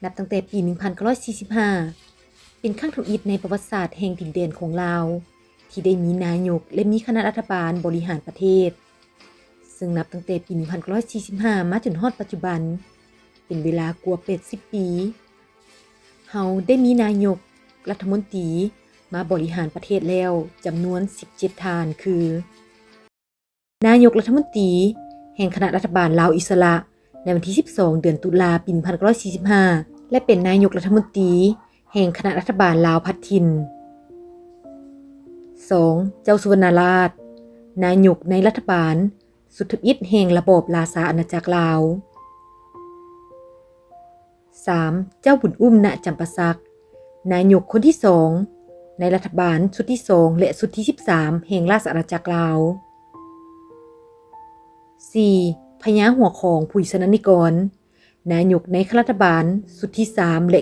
นับตั้งแต่ปี 1945 เป็นครั้งทำอิฐในประวัติศาสตร์แห่งดินแดนของลาวที่ได้มีนายกและมีคณะรัฐบาลบริหารประเทศซึ่งนับตั้งแต่ปี 1945 มาจนฮอดปัจจุบันเป็นเวลากว่า80 ปีเฮาได้มีนายกรัฐมนตรีมาบริหารประเทศแล้วจำนวน17ท่านคือนายกรัฐมนตรีแห่งคณะรัฐบาลลาวอิสระในวันที่12เดือนตุลาคม 1945และเป็นนายกรัฐมนตรีแห่งคณะรัฐบาลลาวพัฒถิ่น 2. เจ้าสุวรรณราชนายกในรัฐบาลสุทธิอิฐแห่งระบอบราชาอาณาจักรลาว 3. เจ้าบุญอุ้มณจำปาสักนายกคนที่2ในรัฐบาลชุดที่2และชุดที่13แห่งราชอาณาจักรลาว 4. พญาหัวของผุยสนนิกรนายกในคณะรัฐบาลชุดที่3และ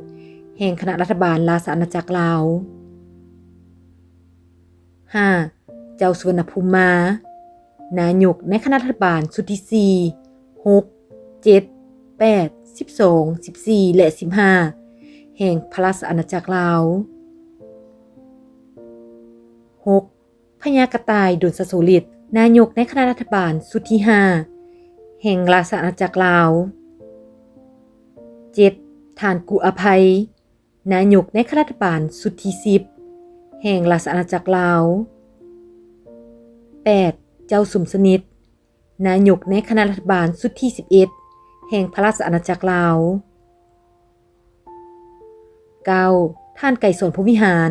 9แห่งคณะรัฐบาลราชอาณาจักรลาว 5. เจ้าสุวรรณภูมิมานายกในคณะรัฐบาลชุดที่4 6 7 8 12 14และ15แห่งพระราชอาณาจักรลาว 6. พญากระต่ายดลสโสฤทธิ์นายกในคณะรัฐบาลชุดที่5แห่งราชอาณาจักรลาว 7. ท่านกุอภัยนายกในคณะรัฐบาลชุดที่10แห่งราชอาณาจักรลาว 8. เจ้าสุมสนิทนายกในคณะรัฐบาลชุดที่11แห่งพระราชอาณาจักรลาว 9. ท่านไก่สอนพรหมวิหาร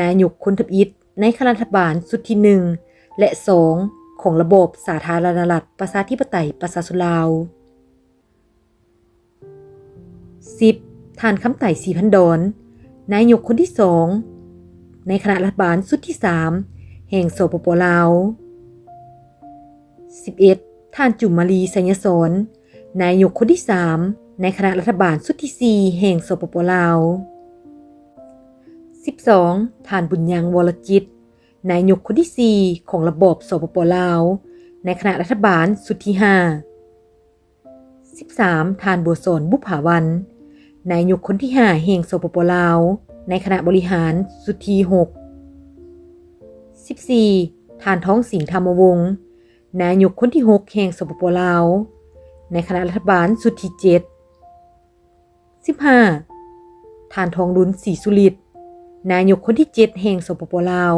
นายกคนทำอิฐในคณะรัฐบาลชุดที่1และ2ของระบบสาธารณรัฐประชาธิปไตยประชาชนลาว 10. ท่านคำไต่ศรีพันดรนายกคนที่2ในคณะรัฐบาลชุดที่3แห่งสปป.ลาว 11. ท่านจุมมาลีไสยสอนนายกคนที่3ในคณะรัฐบาลชุดที่4แห่งสปป.ลาว 12. ท่านบุญยังวรจิตนายกคนที่4ของระบอบสปป.ลาวในคณะรัฐบาลชุดที่5 13. ท่านบัวสอนบุภาวันนายกคนที่5แห่งสปป.ลาวในคณะบริหารชุดที่6 14. ท่านท้องสิงห์ธรรมวงศ์นายกคนที่6แห่งสปป.ลาวในคณะรัฐบาลชุดที่7 15. ท่านทองรุนศรีสุฤทธิ์นายกคนที่7แห่งสปป.ลาว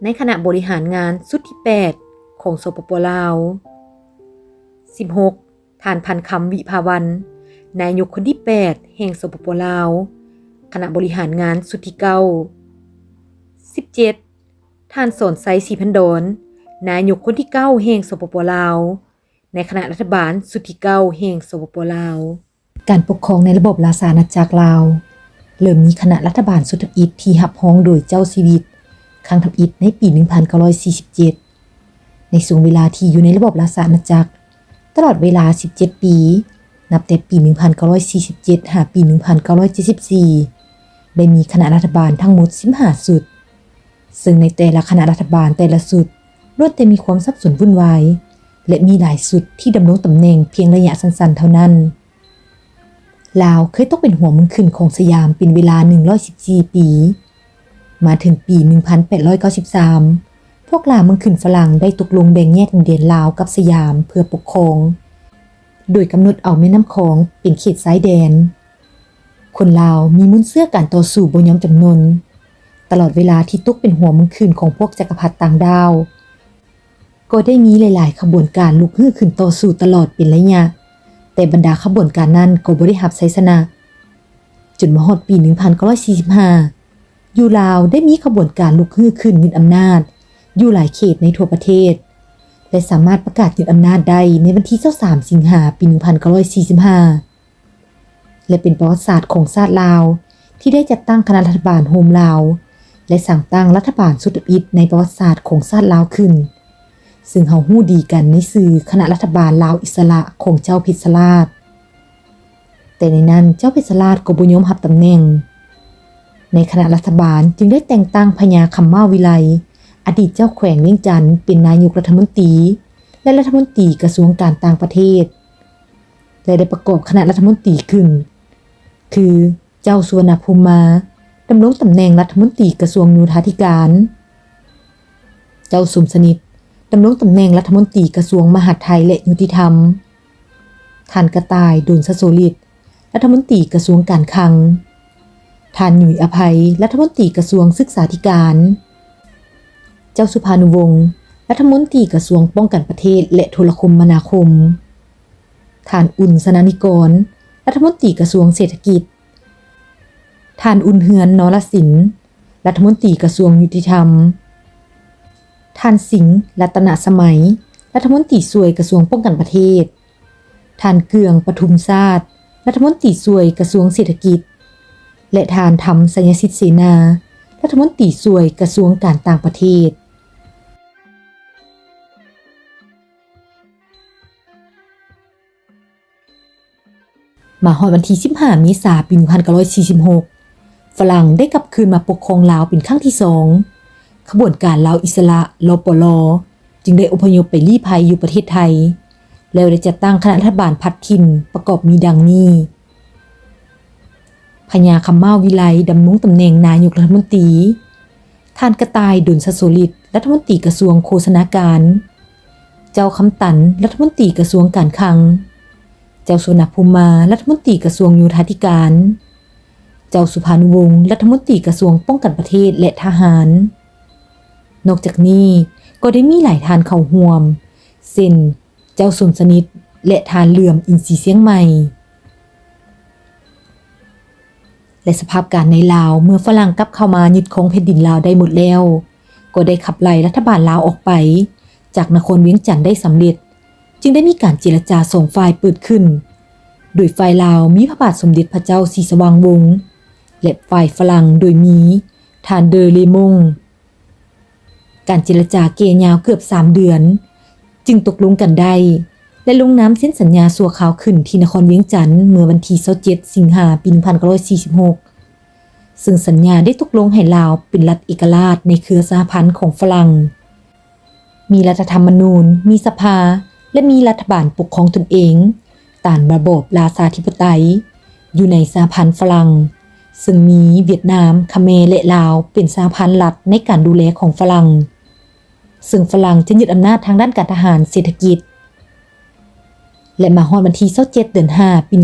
ในคณะบริหารงานชุดที่8ของสปป.ลาว 16. ท่านพันคำวิภาวันนายกคนที่8แห่งสปป.ลาวคณะบริหารงานชุดที่9 17. ท่านสอนไซศรีพันดรนายกคนที่9แห่งสปป.ลาวในคณะรัฐบาลชุดที่9แห่งสปป.ลาวการปกครองในระบบราชอาณาจักรลาวเริ่มมีคณะรัฐบาลสุทธิอิฐที่รับรองโดยเจ้าชีวิตครั้งทำอิฐในปี 1947 ในช่วงเวลาที่อยู่ในระบบราชอาณาจักรตลอดเวลา17ปีนับแต่ปี 1947 หาปี 1974 ได้มีคณะรัฐบาลทั้งหมด15สุดซึ่งในแต่ละคณะรัฐบาลแต่ละสุดล้วนแต่มีความสับสนวุ่นวายและมีหลายสุดที่ดำรงตำแหน่งเพียงระยะสั้นๆเท่านั้นลาวเคยตกเป็นหัวเมืองขึ้นของสยามเป็นเวลา114ปีมาถึงปี 1893 พวกลาวเมืองขึ้นฝรั่งได้ตกลงแบ่งแยกดินแดนลาวกับสยามเพื่อปกครองโดยกำหนดเอาแม่น้ำคองเป็นเขตชายแดนคนลาวมีมุนเสื้อการต่อสู้บ่ยอมจำนนตลอดเวลาที่ตกเป็นหัวเมืองขึ้นของพวกจักรพรรดิต่างดาวก็ได้มีหลายๆขบวนการลุกฮือขึ้นต่อสู้ตลอดเป็นระยะแต่บรรดาขบวนการนั้นก็บ่ได้รับชัยชนะจนมาฮอดปี 1945 อยู่ลาวได้มีขบวนการลุกฮือขึ้นยึดอำนาจอยู่หลายเขตในทั่วประเทศและสามารถประกาศยึดอำนาจได้ในวันที่23สิงหาคมปี 1945 และเป็นประวัติศาสตร์ของชาติลาวที่ได้จัดตั้งคณะรัฐบาลโฮมลาวและสั่งตั้งรัฐบาลสุทธิอิฐในประวัติศาสตร์ของชาติลาวขึ้นซึ่งเฮาฮู้ดีกันในสื่อคณะรัฐบาลลาวอิสระของเจ้าเพชรราชแต่ในนั้นเจ้าเพชรราชก็บ่ยอมรับตำแหน่งในคณะรัฐบาลจึงได้แต่งตั้งพญาคำมาวิไลอดีตเจ้าแขวงเวียงจันทน์เป็นนายกรัฐมนตรีและรัฐมนตรีกระทรวงการต่างประเทศ และได้ประกอบคณะรัฐมนตรีขึ้นคือเจ้าสุวรรณภูมิดำรงตำแหน่งรัฐมนตรีกระทรวงโยธาธิการเจ้าสมสนิทดำรงตำแหน่งรัฐมนตรีกระทรวงมหาดไทยและยุติธรรมท่านกระต่ายดุลสโสฤทธิ์รัฐมนตรีกระทรวงการคลังท่านหนุ่ยอภัยรัฐมนตรีกระทรวงศึกษาธิการเจ้าสุภานุวงศ์รัฐมนตรีกระทรวงป้องกันประเทศและโทรคมนาคมท่านอุ่นสนานิกรรัฐมนตรีกระทรวงเศรษฐกิจท่านอุ่นเฮือนนรสินรัฐมนตรีกระทรวงยุติธรรมท่านสิงห์รัตนสมัยรัฐมนตรีช่วยกระทรวงป้องกันประเทศท่านเกืองปทุมชาติรัฐมนตรีช่วยกระทรวงเศรษฐกิจและท่านธรรมสัญญสิทธิ์เสนารัฐมนตรีช่วยกระทรวงการต่างประเทศมาฮอดวันที่15 เมษายน ปี 1946 ฝรั่งได้กลับคืนมาปกครองลาวเป็นครั้งที่2ขบวนการลาวอิสระลปลจึงได้อพยพไปลี้ภัยอยู่ประเทศไทยแล้วได้จัดตั้งคณะรัฐบาลพัดถิ่นประกอบมีดังนี้พญาคำเมาวิไลดำรงตำแหน่งนายกรัฐมนตรีท่านกระต่ายดุลสโสฤทธิ์รัฐมนตรีกระทรวงโฆษณาการเจ้าคำตันรัฐมนตรีกระทรวงการคลังเจ้าสุวรรณภูมิรัฐมนตรีกระทรวงโยธาธิการเจ้าสุภานุวงศ์รัฐมนตรีกระทรวงป้องกันประเทศและทหารนอกจากนี้ก็ได้มีหลายท่านเข้าร่วมเช่นเจ้าสมสนิทและท่านเหลื่อมอินทรีเสียงใหม่และสภาพการในลาวเมื่อฝรั่งกลับเข้ามายึดครองแผ่นดินลาวได้หมดแล้วก็ได้ขับไล่รัฐบาลลาวออกไปจากนครเวียงจันทน์ได้สำเร็จจึงได้มีการเจรจาสองฝ่ายเปิดขึ้นโดยฝ่ายลาวมีพระบาทสมเด็จพระเจ้าศรีสว่างวงศ์และฝ่ายฝรั่งโดยมีท่านเดอเลมงการเจรจาเกยาวเกือบ3 เดือนจึงตกลงกันได้และลงนามเซ็นสัญญาสัวขาวขึ้นที่นครเวียงจันทน์เมื่อวันที่27 สิงหาคม ปี 1946ซึ่งสัญญาได้ตกลงให้ลาวเป็นรัฐเอกราชในเครือสหพันธ์ของฝรั่งมีรัฐธรรมนูญมีสภาและมีรัฐบาลปกครองตนเองตามระบบราชาธิปไตยอยู่ในสหพันธ์ฝรั่งซึ่งมีเวียดนามเขมรและลาวเป็นสหพันธ์รัฐในการดูแลของฝรั่งซึ่งฝรั่งจะยึดอำนาจทางด้านการทหารเศรษฐกิจและมาฮอดวันที่27 เดือน 5 ปี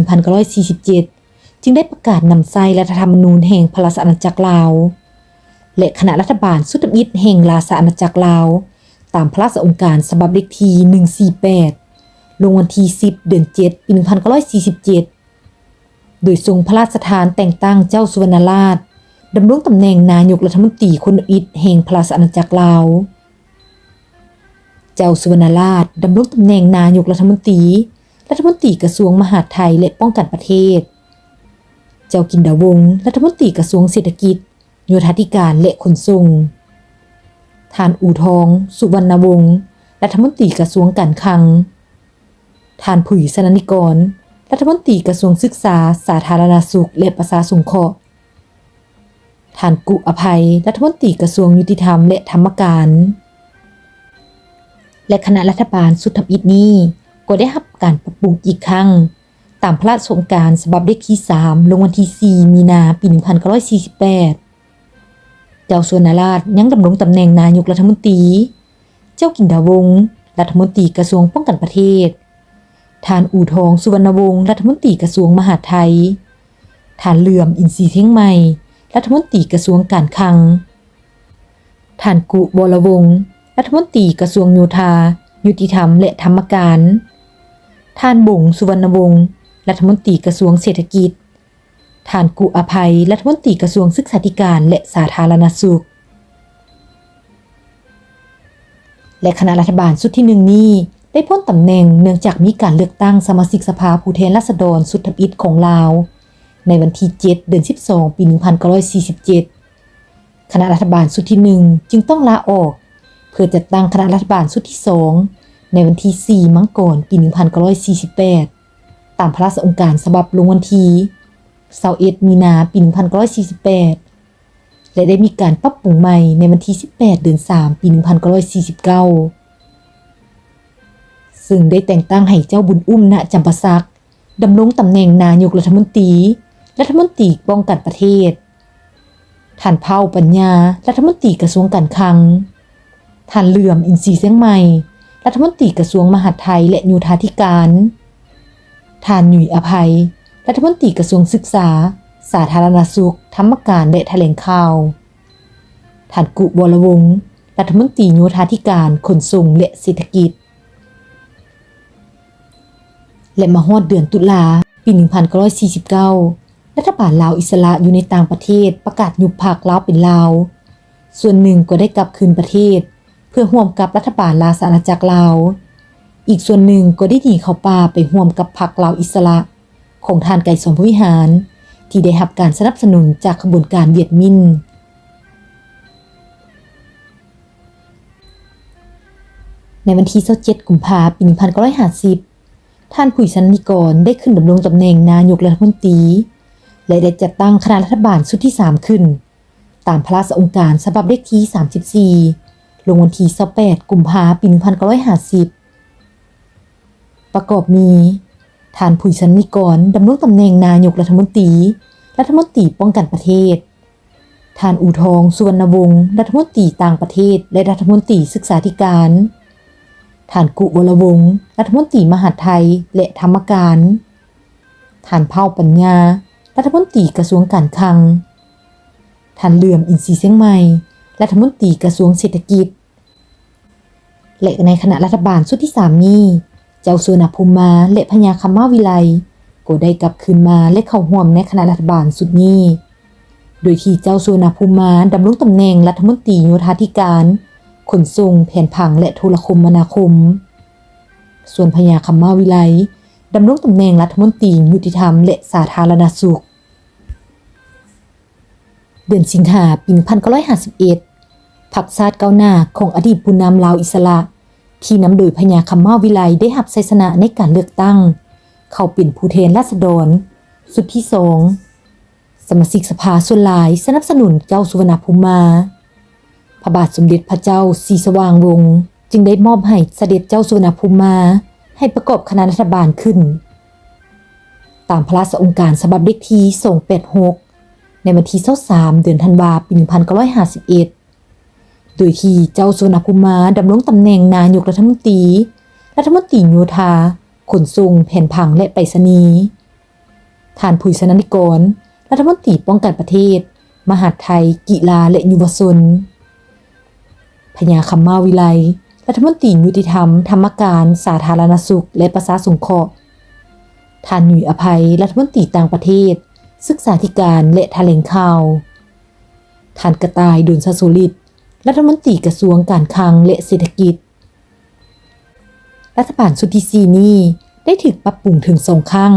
1947 จึงได้ประกาศนำใช้รัฐธรรมนูญแห่งพระราชอาณาจักรลาวและคณะรัฐบาลสุดมิตรแห่งราชอาณาจักรลาวตามพระราชองค์การฉบับเลขที่ 148 ลงวันที่10 เดือน 7 ปี 1947 โดยทรงพระราชทานแต่งตั้งเจ้าสุวรรณราชดำรงตำแหน่งนายกรัฐมนตรีคนอิฐแห่งพระราชอาณาจักรลาวเจ้าสุวรรณราชดำรงตำแหน่งนายกรัฐมนตรีกระทรวงมหาดไทยและป้องกันประเทศเจ้ากินดาวงศ์รัฐมนตรีกระทรวงเศรษฐกิจโยธาธิการและขนส่งท่านอู่ทองสุวรรณวงศ์รัฐมนตรีกระทรวงการคลังท่านผุยสนานิกรรัฐมนตรีกระทรวงศึกษาสาธารณสุขและประชาสงเคราะห์ท่านกุอภัยรัฐมนตรีกระทรวงยุติธรรมและธรรมการและคณะรัฐบาลสุดทำอิฐนี้ก็ได้รับการปรับปรุงอีกครั้งตามพระราชโองการฉบับเลขที่ 3 ลงวันที่ 4 มีนาคม ปี 1948 เจ้าสุวรรณราชยังดำรงตำแหน่งนายกรัฐมนตรีเจ้ากินดาวงศ์รัฐมนตรีกระทรวงป้องกันประเทศท่านอู่ทองสุวรรณวงศ์รัฐมนตรีกระทรวงมหาดไทยท่านเหลื่อมอินทรีเทียงใหม่รัฐมนตรีกระทรวงการคลังท่านกุวรวงศ์รัฐมนตรีกระทรวงโยธายุติธรรมและธรรมการท่านบงสุวรรณวงศ์รัฐมนตรีกระทรวงเศรษฐกิจท่านกุอภัยรัฐมนตรีกระทรวงศึกษาธิการและสาธารณสุขและคณะรัฐบาลชุดที่1นี้ได้พ้นตำแหน่งเนื่องจากมีการเลือกตั้งสมาชิกสภาผู้แทนราษฎรสุดทำอิฐของลาวในวันที่7 เดือน 12 ปี 1947 คณะรัฐบาลชุดที่1จึงต้องลาออกเพื่อจัดตั้งคณะรัฐบาลชุดที่2ในวันที่4 มังกร ปี 1948 ตามพระราชองค์การฉบับลงวันที่21 มีนาคม ปี 1948 และได้มีการปรับปรุงใหม่ในวันที่18 เดือน 3 ปี 1949 ซึ่งได้แต่งตั้งให้เจ้าบุญอุ้มณจำปาสัก ดำรงตำแหน่งนายกรัฐมนตรีป้องกันประเทศท่านเผ่าปัญญารัฐมนตรีกระทรวงการคลังท่านเหลื่อมอินทรีย์เสียงใหม่รัฐมนตรีกระทรวงมหาดไทยและโยธาธิการท่านหนุ่ยอภัยรัฐมนตรีกระทรวงศึกษาสาธารณสุขธรรมการและแถลงข่าวท่านกุวรวงศ์รัฐมนตรีโยธาธิการขนส่งและเศรษฐกิจและมาฮอดเดือนตุลาปี 1949 รัฐบาลลาวอิสระอยู่ในต่างประเทศประกาศยุบพรรคลาวเป็นลาวส่วนหนึ่งก็ได้กลับคืนประเทศเพื่อร่วมกับรัฐบาลราชอาณาจักรลาวอีกส่วนหนึ่งก็ได้หนีเข้าป่าไปร่วมกับพรรคลาวอิสระของท่านไกรสอนพวิหารที่ได้รับการสนับสนุนจากขบวนการเวียดมินในวันที่27 กุมภาพันธ์ ปี 1950 ท่านผุยสันนิกรได้ขึ้นดำรงตำแหน่งนายกรัฐมนตรีและได้จัดตั้งคณะรัฐบาลชุดที่ 3 ขึ้นตามพระราชโองการฉบับเลขที่ 34 ลงวันที่28 กุมภาพันธ์ ปี 1950 ประกอบมีท่านผุยสันนิกรดำรงตำแหน่งนายกรัฐมนตรีป้องกันประเทศท่านอู่ทองสุวรรณวงศ์รัฐมนตรีต่างประเทศและรัฐมนตรีศึกษาธิการท่านกุวรวงศ์รัฐมนตรีมหาดไทยและธรรมการท่านเผ่าปัญญารัฐมนตรีกระทรวงการคลังท่านเหลื่อมอินทรีย์เสียงใหม่รัฐมนตรีกระทรวงเศรษฐกิจและในคณะรัฐบาลชุดที่ 3 นี้เจ้าสุวรรณภูมิมาและพญาคัมมาวิไลก็ได้กลับคืนมาและเข้าร่วมในคณะรัฐบาลชุดนี้โดยที่เจ้าสุวรรณภูมิมาดำรงตำแหน่งรัฐมนตรีโยธาธิการขนส่งแผนผังและโทรคมนาคมส่วนพญาคัมมาวิไลดำรงตำแหน่งรัฐมนตรียุติธรรมและสาธารณสุขเดือนสิงหาคม ปี 1951 พรรคชาติก้าวหน้าของอดีตผู้นำลาวอิสระที่นำโดยพญาคัมมาวิไลได้รับชัยชนะในการเลือกตั้งเข้าเป็นผู้แทนราษฎรสุดที่ 2 สมาชิกสภาส่วนหลายสนับสนุนเจ้าสุวรรณภูมิมาพระบาทสมเด็จพระเจ้าศรีสว่างวงศ์จึงได้มอบให้เสด็จเจ้าสุวรรณภูมิมาให้ประกอบคณะรัฐบาลขึ้นตามพระราชโองการฉบับเลขที่286ในวันที่23 เดือนธันวาคม ปี 1951 โดยที่เจ้าสุวรรณภูมิมาดำรงตำแหน่งนายกรัฐมนตรีโยธาขนส่งแผนผังและไปรษณีย์ท่านผุยสนันนิกรรัฐมนตรีป้องกันประเทศมหาดไทยกีฬาและยุวชนพญาคัมมาวิไลรัฐมนตรียุติธรรมธรรมการสาธารณสุขและประชาสงเคราะห์ท่านหนุ่ยอภัยรัฐมนตรีต่างประเทศศึกษาธิการและแถลงข่าวท่านกระต่ายดุลสสุริตรัฐมนตรีกระทรวงการคลังและเศรษฐกิจรัฐบาลชุดที่ 4 นี้ได้ถูกปรับปรุงถึง2 ครั้ง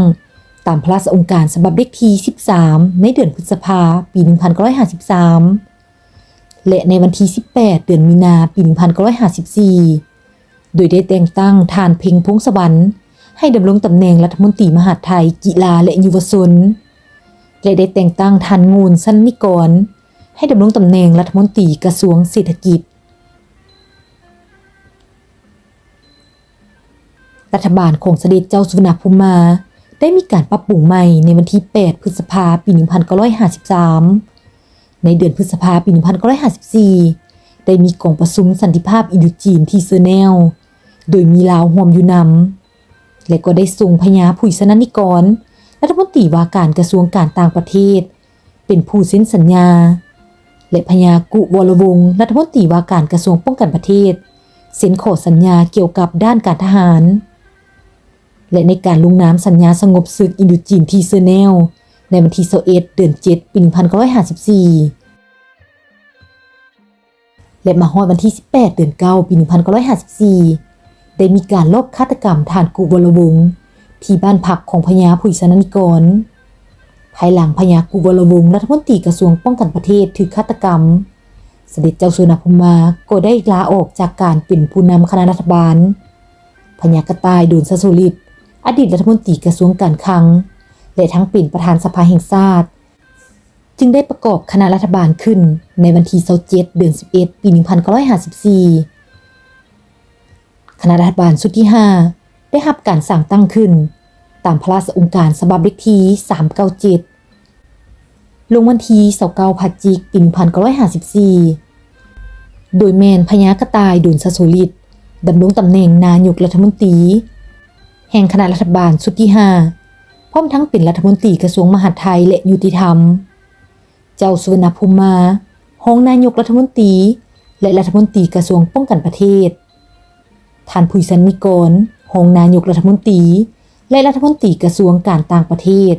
ตามพระราชโองการฉบับเลขที่ 13 ในเดือนพฤษภาคม ปี 1953 และในวันที่ 18 เดือนมีนาคม ปี 1954 โดยได้แต่งตั้งท่านเพ็งพงษ์สวรรค์ให้ดำรงตำแหน่งรัฐมนตรีมหาดไทยกีฬาและยุวชนและได้แต่งตั้งท่านงูลสันนิกรให้ดำรงตำแหน่งรัฐมนตรีกระทรวงเศรษฐกิจรัฐบาลของเสด็จเจ้าสุวรรณภูมิมาได้มีการปรับปรุงใหม่ในวันที่ 8 พฤษภาคม ปี 1953 ในเดือนพฤษภาคม ปี 1954 ได้มีกองประชุมสันติภาพอินโดจีนที่เซอร์แนลโดยมีลาวร่วมอยู่นำและก็ได้ส่งพญาผุยสนันนิกรรัฐมนตรีว่าการกระทรวงการต่างประเทศเป็นผู้เซ็นสัญญาและพญากุวรวงศ์รัฐมนตรีว่าการกระทรวงป้องกันประเทศเซ็นขอสัญญาเกี่ยวกับด้านการทหารและในการลงนามสัญญาสงบศึกอินโดจีนที่เซอร์แนลในวันที่21 เดือน 7 ปี 1954 และมาฮอดวันที่ 18 เดือน 9 ปี 1954 ได้มีการลอบฆาตกรรมท่านกุวรวงศ์ที่บ้านพักของพญาผุยสนันนิกรภายหลังพญากุวรวงศ์รัฐมนตรีกระทรวงป้องกันประเทศถูกฆาตกรรมเสด็จเจ้าสุวรรณภูมิมาก็ได้ลาออกจากการเป็นผู้นำคณะรัฐบาลพญากระต่ายดุลสสุริตอดีตรัฐมนตรีกระทรวงการคลังและทั้งเป็นประธานสภาแห่งชาติจึงได้ประกอบคณะรัฐบาลขึ้นในวันที่27 เดือน 11 ปี 1954 คณะรัฐบาลชุดที่ 5 ได้รับการสั่งตั้งขึ้น ตามพระราชโองการฉบับเลขที่397ลงวันที่29พฤศจิกายนปี1954โดยแมนพญากระต่ายดุลสโสฤทธิ์ดำรงตำแหน่งนายกรัฐมนตรีแห่งคณะรัฐบาลชุดที่5พร้อมทั้งเป็นรัฐมนตรีกระทรวงมหาดไทยและยุติธรรมเจ้าสุวรรณภูมิมารองนายกรัฐมนตรีและรัฐมนตรีกระทรวงป้องกันประเทศท่านผู้สันนิกรรองนายกรัฐมนตรีและรัฐมนตรีกระทรวงการต่างประเทศ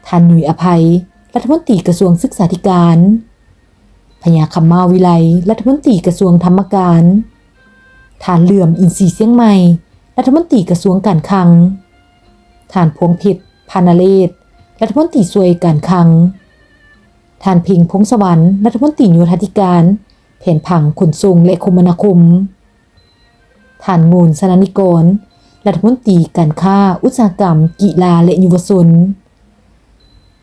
ท่านหนุ่ยอภัยรัฐมนตรีกระทรวงศึกษาธิการพญาคำมาวิไลรัฐมนตรีกระทรวงธรรมการท่านเหลื่อมอินทรีเสียงใหม่รัฐมนตรีกระทรวงการคลังท่านพวงเพชรพานาเลศรัฐมนตรีช่วยการคลังท่านเพ็งพงษ์สวรรค์รัฐมนตรีโยธาธิการแผนผังขนส่งและคมนาคมท่านงูลสนนิกรรัฐมนตรีการค้าอุตสาหกรรมกีฬาและยุวชน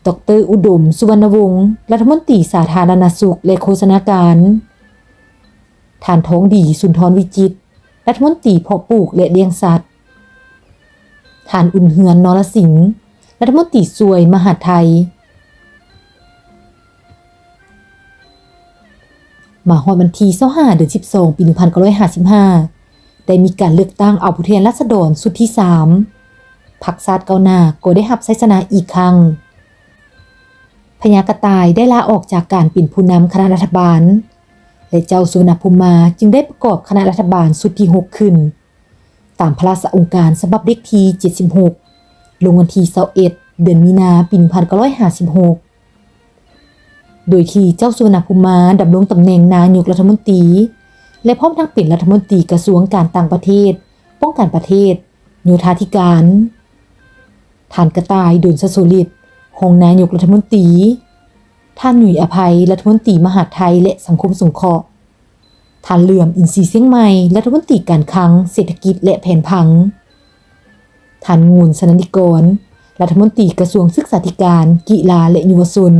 ดร.อุดมสุวรรณวงศ์รัฐมนตรีสาธารณสุขและโฆษณาการท่านทองดีสุนทรวิจิตรรัฐมนตรีเพาะปลูกและเลี้ยงสัตว์ท่านอุ่นเฮือนนรสิงห์รัฐมนตรีช่วยมหาดไทยมาฮอดวันที่25เดือน12ปี1955ได้มีการเลือกตั้งเอาผู้แทนราษฎรสุดที่3พรรคชาติก้าวหน้าก็ได้รับชัยชนะอีกครั้งพญากระต่ายได้ลาออกจากการเป็นผู้นำคณะรัฐบาลและเจ้าสุวรรณภูมิมาจึงได้ประกอบคณะรัฐบาลชุดที่6ขึ้นตามพระราชโองการฉบับเลขที่76ลงวันที่21เดือนมีนาปี1956โดยที่เจ้าสุวรรณภูมิมาดำรงตำแหน่งนายกรัฐมนตรีและพร้อมทั้งเป็นรัฐมนตรีกระทรวงการต่างประเทศป้องกันประเทศโยธาธิการท่านกระต่ายดุลสโสฤทธิ์รองนายกรัฐมนตรีท่านหนุ่ยอภัยรัฐมนตรีมหาดไทยและสังคมสงเคราะห์ท่านเหลื่อมอินทรีเสียงใหม่รัฐมนตรีการคลังเศรษฐกิจและแผนผังท่านงูลสนนิกรรัฐมนตรีกระทรวงศึกษาธิการกีฬาและยุวชน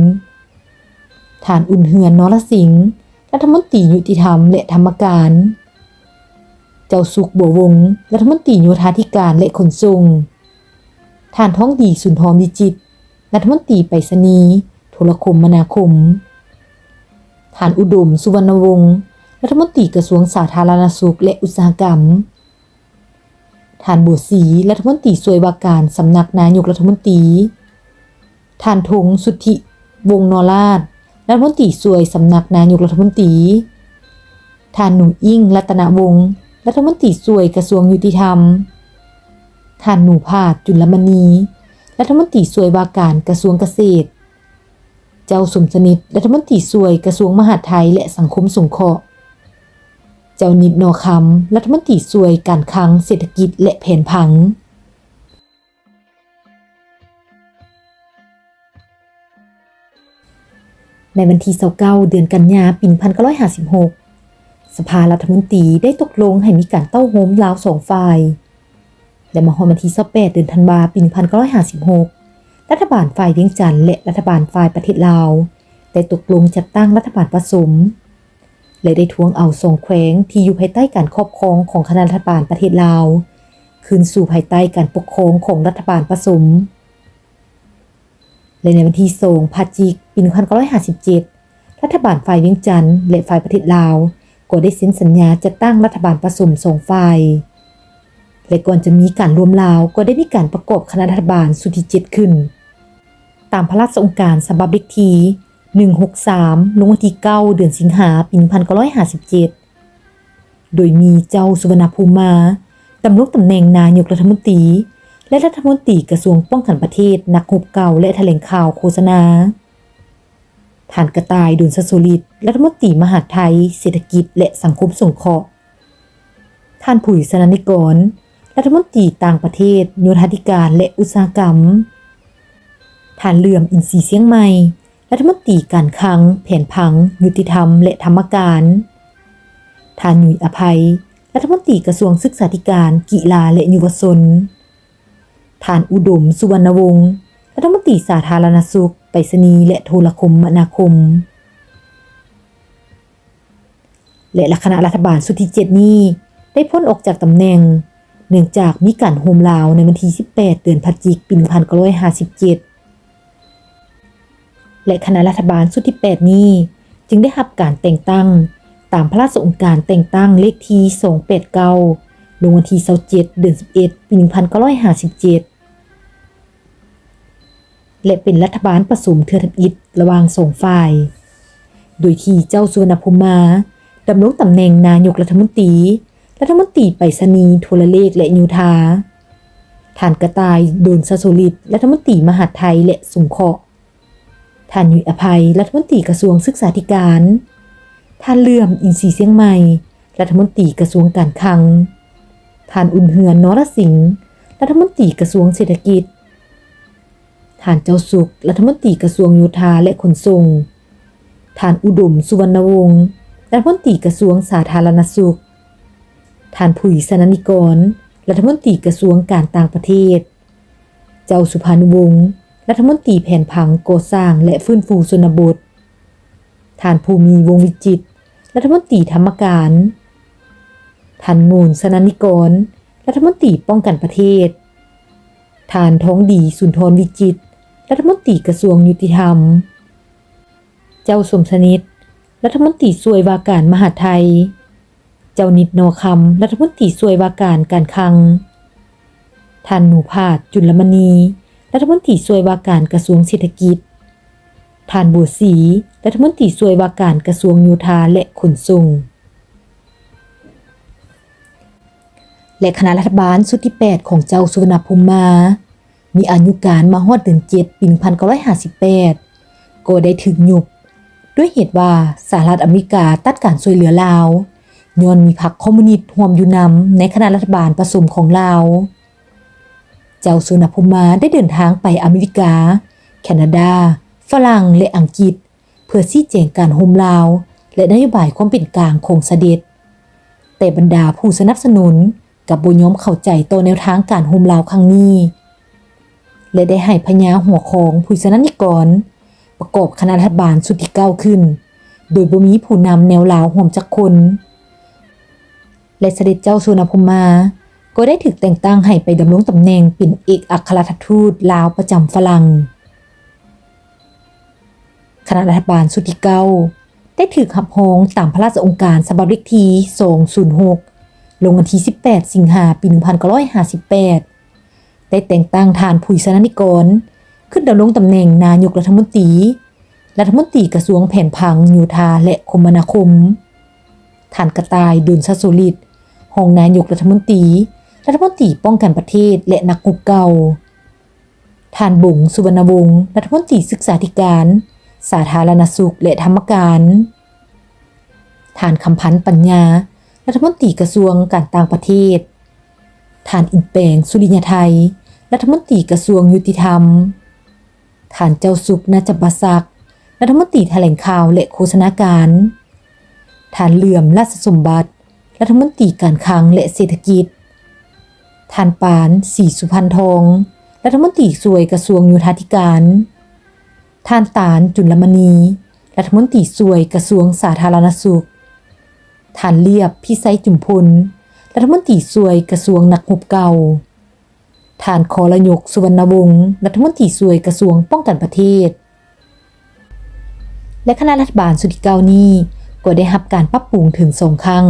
ท่านอุ่นเฮือนนรสิงห์รัฐมนตรียุติธรรมและธรรมการเจ้าสุขบัววงศ์รัฐมนตรีโยธาธิการและขนส่งท่านท้องดีสุนทรวิจิตรรัฐมนตรีไปรษณีย์โทรคมนาคมท่านอุดมสุวรรณวงศ์รัฐมนตรีกระทรวงสาธารณสุขและอุตสาหกรรมท่านบัวศรีรัฐมนตรีช่วยว่าการสำนักนายกรัฐมนตรีท่านธงสุทธิวงศ์นราชรัฐมนตรีช่วยสำนักนายกรัฐมนตรีท่านหนูอิ่งรัตนวงศ์รัฐมนตรีช่วยกระทรวงยุติธรรมท่านหนูพาดจุลมณีรัฐมนตรีช่วยว่าการกระทรวงเกษตรเจ้าสมสนิทรัฐมนตรีช่วยกระทรวงมหาดไทยและสังคมสงเคราะห์เจ้านิดนอคำรัฐมนตรีช่วยการคลังเศรษฐกิจและแผนผังในวันที่29เดือนกันยายนปี1956สภารัฐมนตรีได้ตกลงให้มีการเต้าโฮมลาว2ฝ่ายและมาฮอดวันที่28เดือนธันวาคมปี1956รัฐบาลฝ่ายเวียงจันทน์และรัฐบาลฝ่ายประเทศลาวได้ตกลงจัดตั้งรัฐบาลผสมและได้ทวงเอา2แขวงที่อยู่ภายใต้การครอบครองของคณะรัฐบาลประเทศลาวคืนสู่ภายใต้การปกครองของรัฐบาลผสมและในวันที่2พฤศจิกายนปี1957รัฐบาลฝ่ายเวียงจันทน์และฝ่ายประเทศลาวก็ได้เซ็นสัญญาจัดตั้งรัฐบาลผสม2ฝ่ายและก่อนจะมีการรวมลาวก็ได้มีการประกอบคณะรัฐบาลชุดที่7ขึ้นตามพระราชโองการฉบับเลขที่163ลงวันที่9เดือนสิงหาคมปี1957โดยมีเจ้าสุวรรณภูมิมาดำรงตำแหน่งนายกรัฐมนตรีและรัฐมนตรีกระทรวงป้องกันประเทศนักรบเก่าและแถลงข่าวโฆษณาท่านกระต่ายดุลสโสฤทธิ์รัฐมนตรีมหาดไทยเศรษฐกิจและสังคมสงเคราะห์ท่านผุยสนนิกรรัฐมนตรีต่างประเทศโยธาธิการและอุตสาหกรรมท่านเหลื่อมอินทรีเสียงใหม่รัฐมนตรีการคลังแผนผังยุติธรรมและธรรมการท่านหนุ่ยอภัยรัฐมนตรีกระทรวงศึกษาธิการกีฬาและยุวชนท่านอุดมสุวรรณวงศ์รัฐมนตรีสาธารณสุขไปรษณีย์และโทรคมนาคมและคณะรัฐบาลชุดที่7นี้ได้พ้นออกจากตำแหน่ง เนื่องจากมีการโฮมลาวในวันที่18เดือนพฤศจิกายนปี1957และคณะรัฐบาลชุดที่8นี้จึงได้รับการแต่งตั้งตามพระราชโองการแต่งตั้งเลขที่289ลงวันที่27เดือน11ปี1957และเป็นรัฐบาลผสมเทือทับอิฐระหว่างสองฝ่ายโดยที่เจ้าสุวรรณภูมิดำรงตำแหน่งนายกรัฐมนตรีไปรษณีย์โทรเลขและโยธาท่านกระต่ายโดนสโสฤทธิ์รัฐมนตรีมหาดไทยและสงเคราะห์ท่านยุยอภัยรัฐมนตรีกระทรวงศึกษาธิการท่านเลื่อมอินทรีย์เสียงใหม่รัฐมนตรีกระทรวงการคลังท่านอุ่นเหือนนรสิงห์รัฐมนตรีกระทรวงเศรษฐกิจท่านเจ้าสุขรัฐมนตรีกระทรวงโยธาและขนส่งท่านอุดมสุวรรณวงศ์รัฐมนตรีกระทรวงสาธารณสุขท่านผุยสนนิกรรัฐมนตรีกระทรวงการต่างประเทศเจ้าสุภานุวงศ์รัฐมนตรีแผนผังก่อสร้างและฟื้นฟูชนบทท่านภูมิวงศ์วิจิตรรัฐมนตรีธรรมการท่านงูลสนนิกรรัฐมนตรีป้องกันประเทศท่านท้องดีสุนทรวิจิตรรัฐมนตรีกระทรวงยุติธรรมเจ้าสมสนิทรัฐมนตรีช่วยว่าการมหาดไทยเจ้านิดนอคำรัฐมนตรีช่วยว่าการการคลังท่านหนูพาดจุลมณีรัฐมนตรีช่วยว่าการกระทรวงเศรษฐกิจท่านบัวศรีรัฐมนตรีช่วยว่าการกระทรวงโยธาและขนส่งและคณะรัฐบาลชุดที่8ของเจ้าสุวรรณภูมิมีอายุการมาฮอดเดือน7ปี1958ก็ได้ถึงยุบด้วยเหตุว่าสหรัฐอเมริกาตัดการช่วยเหลือลาวย้อนมีพรรคคอมมิวนิสต์ร่วมอยู่นำในคณะรัฐบาลผสมของลาวเจ้าสุวรรณภูมิได้เดินทางไปอเมริกาแคนาดาฝรั่งและอังกฤษเพื่อชี้แจงการโฮมลาวและนโยบายความเป็นกลางของเสด็จแต่บรรดาผู้สนับสนุนกับบ่ยอมเข้าใจต่อแนวทางการโฮมลาวครั้งนี้และได้ให้พญาหัวของผู้สนับสนุนประกอบคณะรัฐบาลชุดที่9ขึ้นโดยบ่มีผู้นำแนวลาวร่วมจักคนและเสด็จเจ้าสุวรรณภูมิก็ได้ถูกแต่งตั้งให้ไปดำรงตำแหน่งเป็นเอกอัครราชทูตลาวประจำฝรั่งคณะรัฐบาลชุดที่9ได้ถูกรับรองตามพระราชโองการฉบับเลขที่206ลงวันที่18สิงหาคมปี1958ได้แต่งตั้งท่านผุยสนนิกรขึ้นดำรงตำแหน่งนายกรัฐมนตรีกระทรวงแผนผังโยธาและคมนาคมท่านกระต่ายดุลสโสฤทธิ์รองนายกรัฐมนตรีป้องกันประเทศและนักรบเก่าท่านบุ๋งสุวรรณวงศ์รัฐมนตรีศึกษาธิการสาธารณสุขและธรรมการท่านคำพันธ์ปัญญารัฐมนตรีกระทรวงการต่างประเทศท่านอินแปลงสุริยไทยรัฐมนตรีกระทรวงยุติธรรมท่านเจ้าสุขนาจบศักดิ์รัฐมนตรีแถลงข่าวและโฆษณาการท่านเหลื่อมราชสมบัติรัฐมนตรีการคลังและเศรษฐกิจท่านปานศรีสุพรรณทองรัฐมนตรีช่วยกระทรวงโยธาธิการท่านตาลจุลมณีรัฐมนตรีช่วยกระทรวงสาธารณสุขท่านเลียบพิไสจุมพลรัฐมนตรีช่วยกระทรวงนักรบเก่าท่านคอรยกสุวรรณวงศ์รัฐมนตรีช่วยกระทรวงป้องกันประเทศและคณะรัฐบาลชุดที่9นี้ก็ได้รับการปรับปรุงถึง2ครั้ง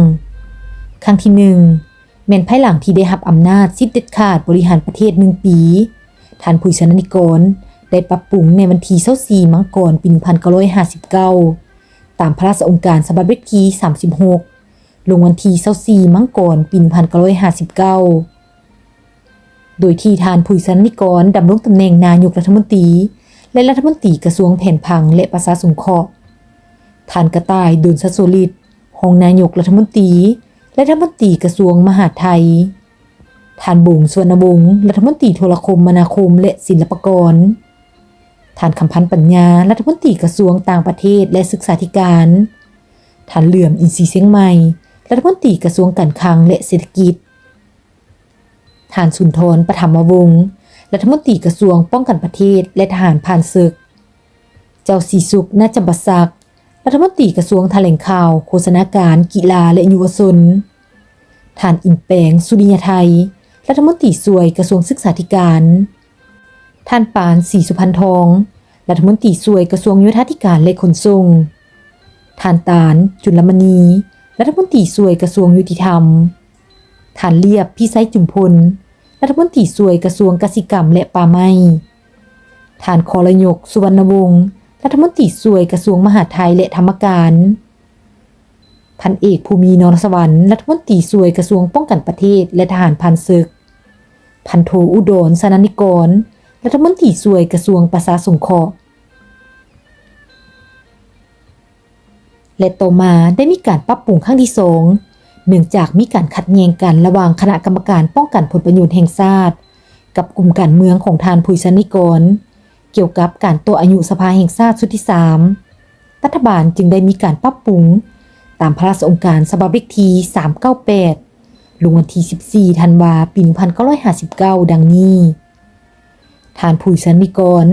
ที่1แม่นภายหลังที่ได้รับอำนาจสิทธิเด็ดขาดบริหารประเทศ1ปีท่านผุยสนนิกรได้ปรับปรุงในวันที่24มังกรปี1959ตามพระราชโองการฉบับเลขที่36ลงวันที่24มังกรปี1959โดยที่ท่านผุยสนนิกรดำรงตำแหน่งนายกรัฐมนตรีและรัฐมนตรีกระทรวงแผนผังและประชาสงเคราะห์ท่านกระต่ายดุลสโสฤทธิ์รองนายกรัฐมนตรีและรัฐมนตรีกระทรวงมหาดไทยท่านบุ๋งสุวรรณวงศ์รัฐมนตรีโทรคมนาคมและศิลปากรท่านคำพันธ์ปัญญารัฐมนตรีกระทรวงต่างประเทศและศึกษาธิการท่านเหลื่อมอินทรีย์เสียงใหม่รัฐมนตรีกระทรวงการคลังและเศรษฐกิจท่านสุนทรปฐมวงศ์รัฐมนตรีกระทรวงป้องกันประเทศและทหารผ่านศึกเจ้าศรีสุขนาจบศักดิ์รัฐมนตรีกระทรวงแถลงข่าวโฆษณาการกีฬาและยุวชนท่านอินแปลงสุริยไทย รัฐมนตรีช่วยกระทรวงศึกษาธิการท่านปานศรีสุพรรณทองรัฐมนตรีช่วยกระทรวงโยธาธิการและขนส่งท่านตาลจุลมณีรัฐมนตรีช่วยกระทรวงยุติธรรมท่านเลียบพิไสจุมพลรัฐมนตรีช่วยกระทรวงเกษตรกรรมและป่าไม้ท่านครยกสุวรรณวงศ์รัฐมนตรีช่วยกระทรวงมหาดไทยและธรรมการพันเอกภูมินรสวรรค์รัฐมนตรีช่วยกระทรวงป้องกันประเทศและทหารผ่านศึกพันโทอุดรสนันนิกรรัฐมนตรีช่วยกระทรวงประชาสงเคราะห์และต่อมาได้มีการปรับปรุงครั้งที่2เนื่องจากมีการขัดแย้งกันระหว่างคณะกรรมการป้องกันผลประโยชน์แห่งชาติกับกลุ่มการเมืองของทานภูสนิกรเกี่ยวกับการต่ออายุสภาแห่งชาติชุดที่3รัฐบาลจึงได้มีการปรับปรุงตามพระราชองค์การฉบับเลขที่398ลงวันที่14ธันวาคมปี1959ดังนี้ทานภูสนิกร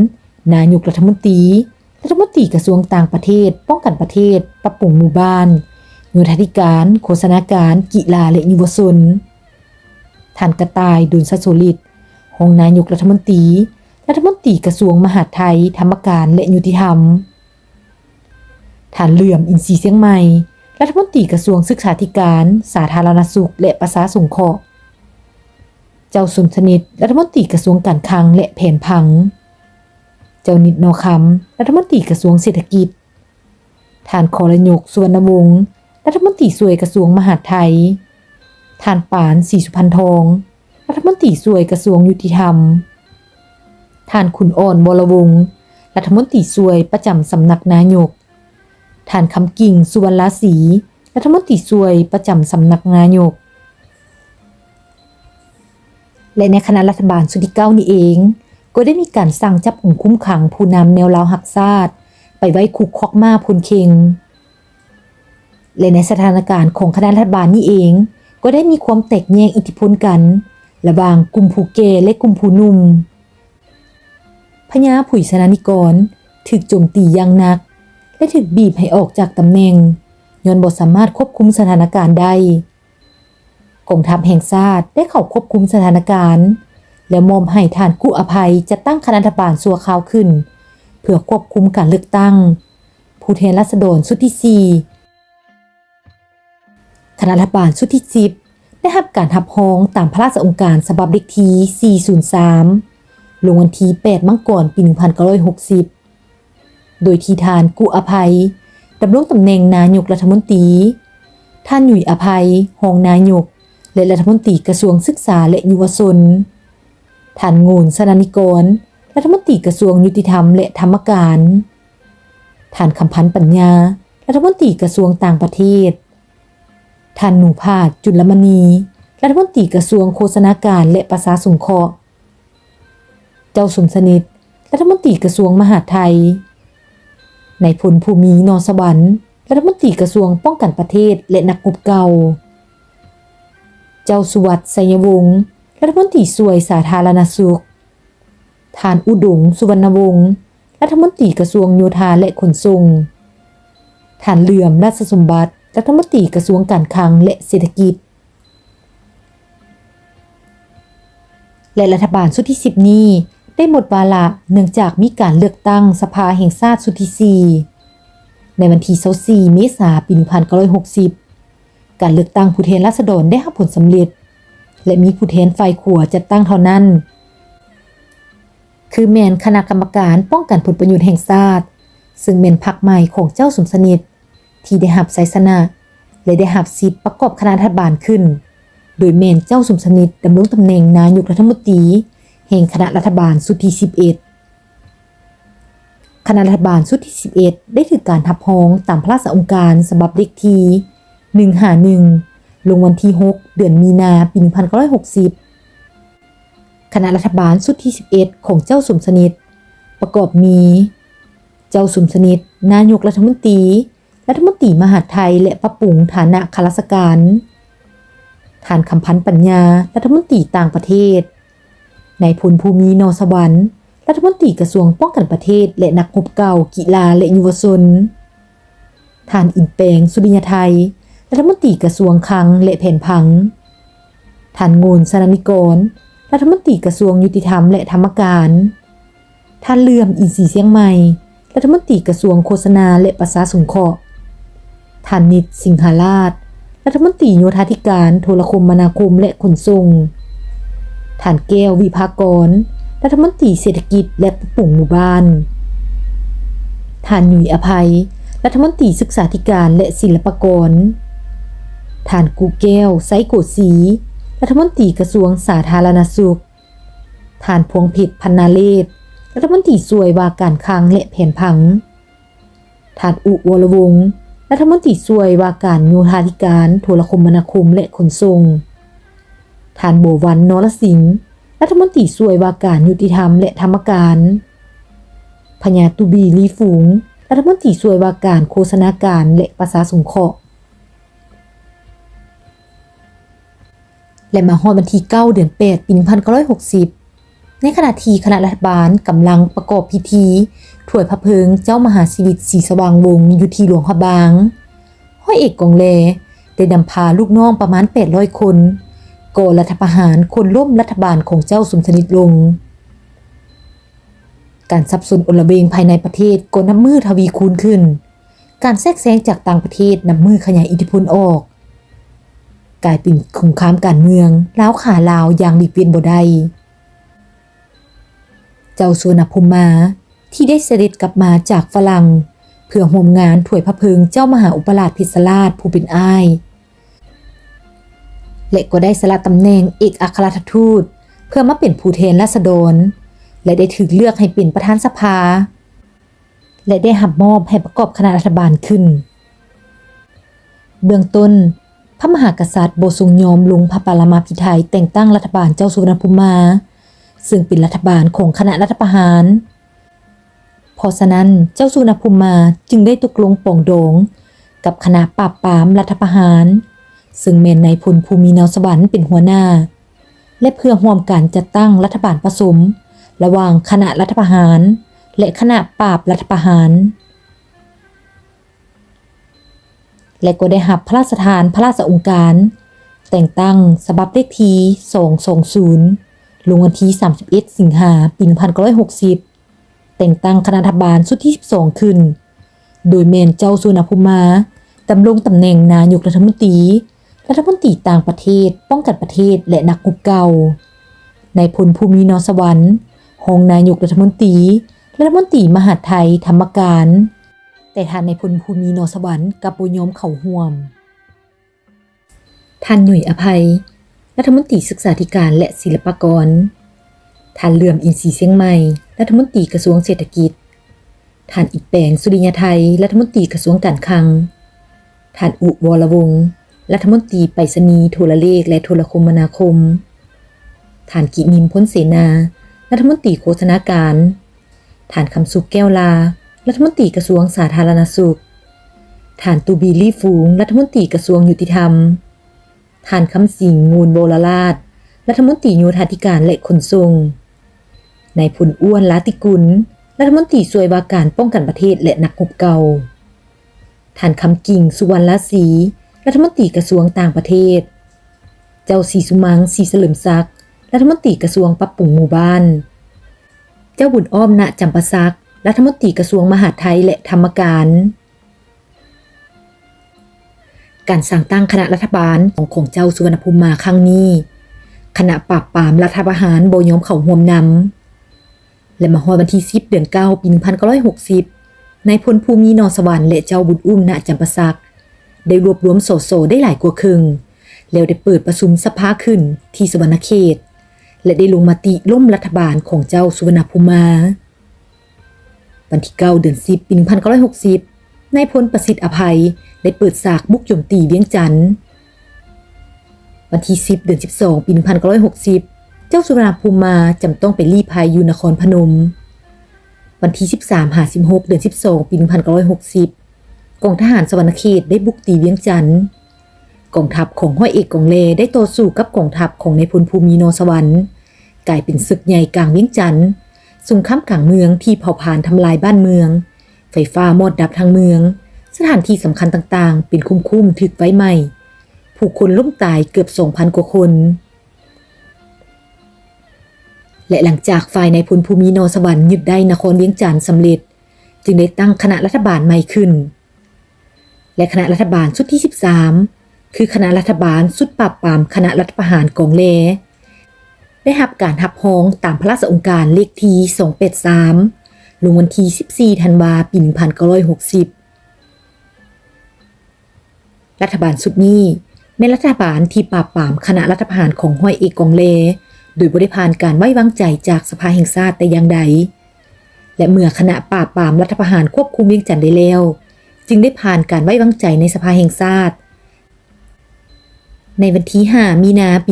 นายกรัฐมนตรีกระทรวงต่างประเทศป้องกันประเทศปรับปรุงหมู่บ้านโยธาธิการโฆษณาการกีฬาและเยาวชนท่านกระต่ายดุลสสุริตรองนายกรัฐมนตรีกระทรวงมหาดไทยธรรมการและยุติธรรมท่านเหลื่อมอินทรีย์เสียงใหม่รัฐมนตรีกระทรวงศึกษาธิการสาธารณสุขและประชาสงเคราะห์เจ้าสมสนิทรัฐมนตรีกระทรวงการคลังและแผนผังเจ้านิดนอคำรัฐมนตรีกระทรวงเศรษฐกิจท่านครยกสุวรรณวงศ์รัฐมนตรีช่วยกระทรวงมหาดไทยท่านปานศรีสุพรรณทองรัฐมนตรีช่วยกระทรวงยุติธรรมท่านขุนอ่อนวรวงศ์รัฐมนตรีช่วยประจำสำนักนายกท่านคำกิ่งสุวรรณศรีรัฐมนตรีช่วยประจำสำนักนายกและในคณะรัฐบาลชุดที่9นี่เองก็ได้มีการสั่งจับกลุ่มคุ้มขังผู้นำแนวลาวหักชาติไปไว้คุกคอกมาพลเค็งและในสถานการณ์ของคณะรัฐบาลนี่เองก็ได้มีความแตกแยกอิทธิพลกันระหว่างกลุ่มผู้แก่และกลุ่มผู้หนุ่มพญาผุยสนานิกรถูกโจมตีอย่างหนักและถูกบีบให้ออกจากตำแหน่งย้อนบ่สามารถควบคุมสถานการณ์ได้กองทัพแห่งชาติได้เข้าควบคุมสถานการณ์และมอมให้ทานกู้อภัยจะตั้งคณะรัฐบาลชั่วคราวขึ้นเพื่อควบคุมการเลือกตั้งผู้แทนราษฎรชุดที่4คณะรัฐบาลชุดที่10ได้รับการรับรองตามพระราชองค์การฉบับเลขที่403ลงวันที่8มังกรปี1960โดยที่ทานกู้อภัยดำรงตำแหน่งนายกรัฐมนตรีท่านหยุ่ยอภัยรองนายกและรัฐมนตรีกระทรวงศึกษาและเยาวชนท่านโงนสนันนิกรรัฐมนตรีกระทรวงยุติธรรมและธรรมการท่านคำพันธ์ปัญญารัฐมนตรีกระทรวงต่างประเทศท่านหนูพาดจุลมณีรัฐมนตรีกระทรวงโฆษณาการและประชาสงเคราะห์เจ้าสมสนิทรัฐมนตรีกระทรวงมหาดไทยนายพลภูมินรสวรรค์รัฐมนตรีกระทรวงป้องกันประเทศและนักรบเก่าเจ้าสุวัสดิ์ไสยวงศ์รัฐมนตรีช่วยสาธารณสุขท่านอุดมสุวรรณวงศ์รัฐมนตรีกระทรวงโยธาและขนส่งท่านเหลื่อมราชสมบัติรัฐมนตรีกระทรวงการคลังและเศรษฐกิจและรัฐบาลชุดที่10นี้ได้หมดวาระเนื่องจากมีการเลือกตั้งสภาแห่งชาติชุดที่4ในวันที่24เมษายนปี1960การเลือกตั้งผู้แทนราษฎรได้รับผลสำเร็จและมีผู้แทนฝ่ายขวาจัดตั้งเท่านั้นคือแม่นคณะกรรมการป้องกันผลประโยชน์แห่งชาติซึ่งเป็นพรรคใหม่ของเจ้าสมสนิทที่ได้รับชัยชนะและได้รับสิทธิ์ประกอบคณะรัฐบาลขึ้นโดยแม่นเจ้าสมสนิทดำรงตำแหน่งนายกรัฐมนตรีแห่งคณะรัฐบาลชุดที่11คณะรัฐบาลชุดที่11ได้ถือการรับรองตามพระราชองค์การฉบับเลขที่151ลงวันที่6เดือนมีนาคมปี1960คณะรัฐบาลชุดที่11ของเจ้าสมสนิทประกอบมีเจ้าสมสนิทนายกรัฐมนตรีมหาดไทยและปรับปรุงฐานะข้าราชการท่านคำพันธ์ปัญญารัฐมนตรีต่างประเทศนายพลภูมินรสวรรค์รัฐมนตรีกระทรวงป้องกันประเทศและนักรบเก่ากีฬาและเยาวชนท่านอินแปลงสุริยไทยรัฐมนตรีกระทรวงคลังและแผนผัง ท่านโงนสนานิกรรัฐมนตรีกระทรวงยุติธรรมและธรรมการท่านเลื่อมอินทรีย์เสียงใหม่รัฐมนตรีกระทรวงโฆษณาและประชาสงเคราะห์ท่านนิตสิงหราชรัฐมนตรีโยธาธิการโทรคมนาคมและขนส่งท่านแก้ววิภากรรัฐมนตรีเศรษฐกิจและปรับปรุงหมู่บ้านท่านหยุยอภัยรัฐมนตรีศึกษาธิการและศิลปากรท่านกูแก้วไซโกศรีรัฐมนตรีกระทรวงสาธารณสุขท่านพวงเพชรพรรณเลศรัฐมนตรีช่วยว่าการคลังและแผนผังท่านอุวรวงศ์รัฐมนตรีช่วยว่าการโยธาธิการโทรคมนาคมและขนส่งท่านโบวรรณ นรสิงห์รัฐมนตรีช่วยว่าการยุติธรรมและธรรมการพญาตุบีลีฝูงรัฐมนตรีช่วยว่าการโฆษณาการและประชาสงเคราะห์และมาฮอดวันที่9เดือน8ปี1960ในขณะที่คณะรัฐบาลกำลังประกอบพิธีถวายพระเพลิงเจ้ามหาชีวิตศรีสว่างวงศ์อยู่ที่หลวงพระบางห้อยเอกกองแลได้นำพาลูกน้องประมาณ800คนก่อรัฐประหารคนล้มรัฐบาลของเจ้าสมสนิทลงการสับสนอลเวงภายในประเทศก็นับมือทวีคูณขึ้นการแทรกแซงจากต่างประเทศนับมือขยายอิทธิพลออกกลายเป็นสงครามการเมืองล้าวขาลาวอย่างหลีกเลี่ยงบ่ได้เจ้าสุวรรณภูมิมาที่ได้เสด็จกลับมาจากฝรั่งเพื่อร่วมงานถวายพระเพลิงเจ้ามหาอุปราชพิศราชผู้เป็นอ้ายและก็ได้สละตำแหน่งเอกอัครราชทูตเพื่อมาเป็นผู้แทนราษฎรและได้ถูกเลือกให้เป็นประธานสภาและได้รับมอบให้ประกอบคณะรัฐบาลขึ้นเบื้องต้นพระมหากษัตริย์บ่ทรงยอมลงพระปรมาภิไธยแต่งตั้งรัฐบาลเจ้าสุวรรณภูมิมาซึ่งเป็นรัฐบาลของคณะรัฐประหารเพราะฉะนั้นเจ้าสุวรรณภูมิมาจึงได้ตกลงปรองดองกับคณะปราบปรามรัฐประหารซึ่งแม่นนายพลภูมินรสวรรค์เป็นหัวหน้าและเพื่อร่วมการจัดตั้งรัฐบาลผสมระหว่างคณะรัฐประหารและคณะปราบรัฐประหารและก็ได้รับพระราชทานพระราชองค์การแต่งตั้งฉบับเลขที่220ลงวันที่31สิงหาคมปี1960แต่งตั้งคณะรัฐบาลชุดที่12ขึ้นโดยแม่นเจ้าสุวรรณภูมิมาดำรงตำแหน่งนายกรัฐมนตรีต่างประเทศป้องกันประเทศและนักรบเก่านายพลภูมินรสวรรค์รองนายกรัฐมนตรีมหาดไทยธรรมการแต่ท่านนายพลภูมินรสวรรค์กับบ่ยอมเข้าร่วมท่านหยุยอภัยรัฐมนตรีศึกษาธิการและศิลปากรท่านเลื่อมอินทรีย์เสียงใหม่รัฐมนตรีกระทรวงเศรษฐกิจท่านอิฐแปลงสุริยไทยรัฐมนตรีกระทรวงการคลังท่านอุวรวงศ์รัฐมนตรีไปรษณีย์โทรเลขและโทรคมนาคมท่านกิมิมพ้นเสนารัฐมนตรีโฆษณาการท่านคำสุขแก้วลารัฐมนตรีกระทรวงสาธารณสุขท่านตูบีลี่ฟูงรัฐมนตรีกระทรวงยุติธรรมท่านคำสิงห์มูลโบราราชรัฐมนตรีโยธาธิการและขนส่งนายพลอ้วนลาติกุลรัฐมนตรีช่วยว่าการป้องกันประเทศและนักรบเก่าท่านคำกิ่งสุวรรณศรีรัฐมนตรีกระทรวงต่างประเทศเจ้าศรีสุมังศรีเฉลิมศักดิ์รัฐมนตรีกระทรวงปรับปรุงหมู่บ้านเจ้าบุญอ้อมณจำปาสักรัฐมนตรีกระทรวงมหาดไทยและธรรมการการสร้างตั้งคณะรัฐบาลของเจ้าสุวรรณภูมิมาครั้งนี้คณะปราบปรามรัฐประหารบ่ยอมเข้าร่วมนำและมาฮอดวันที่10เดือน9ปี1960นายพลภูมินรสวรรค์และเจ้าบุญอุ้มณจำปาสักได้รวบรวมสสได้หลายกว่าครึ่งแล้วได้เปิดประชุมสภาขึ้นที่สวรรณเขตและได้ลงมติล้มรัฐบาลของเจ้าสุวรรณภูมิมาวันที่9เดือน10ปี1960นายพลประสิทธิ์อภัยได้เปิดฉากบุกโจมตีเวียงจันทน์วันที่10เดือน12ปี1960เจ้าสุวรรณภูมิมาจำต้องไปลี้ภัยอยู่นครพนมวันที่13-16เดือน12ปี1960กองทหารสวรรณเขตได้บุกตีเวียงจันทน์กองทัพของห้อยเอกกองเลได้ต่อสู้กับกองทัพของนายพลภูมินรสวรรค์กลายเป็นศึกใหญ่กลางเวียงจันทน์สงครามกลางเมืองที่เผาผลาญทำลายบ้านเมืองไฟฟ้ามอดดับทางเมืองสถานที่สำคัญต่างๆเป็นคุ้มๆถูกไฟไหม้ผู้คนล้มตายเกือบ 2,000 กว่าคน และหลังจากฝ่ายนายพลภูมินรสวรรค์ยึดได้นครเวียงจันทร์สำเร็จจึงได้ตั้งคณะรัฐบาลใหม่ขึ้นและคณะรัฐบาลชุดที่13คือคณะรัฐบาลชุดปราบปรามคณะรัฐประหารกองแลได้รับการรับรองตามพระราชองค์การเลขที่283ลงวันที่14ธันวาคมปี1960รัฐบาลชุดนี้เป็นรัฐบาลที่ปราบปรามคณะรัฐประหารของห้อยเอกกองแลโดยบ่ได้ผ่านการไว้วางใจจากสภาแห่งชาติแต่อย่างใดและเมื่อคณะปราบปรามรัฐประหารควบคุมเวียงจันทน์ได้แล้วจึงได้ผ่านการไว้วางใจในสภาแห่งชาติในวันที่5มีนาคมปี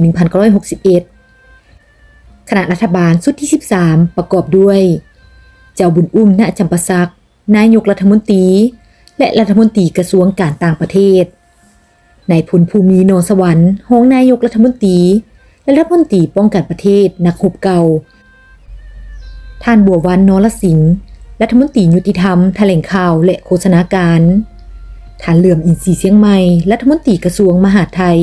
1961คณะรัฐบาลชุดที่13ประกอบด้วยเจ้าบุญอุ้มณจำปาสักนายกรัฐมนตรีและรัฐมนตรีกระทรวงการต่างประเทศนายพลภูมินรสวรรค์รองนายกรัฐมนตรีและรัฐมนตรีป้องกันประเทศนักรบเก่าท่านบัววันนรสิงห์รัฐมนตรียุติธรรมแถลงข่าวและโฆษณาการท่านเหลื่อมอินทรีย์เสียงใหม่รัฐมนตรีกระทรวงมหาดไทย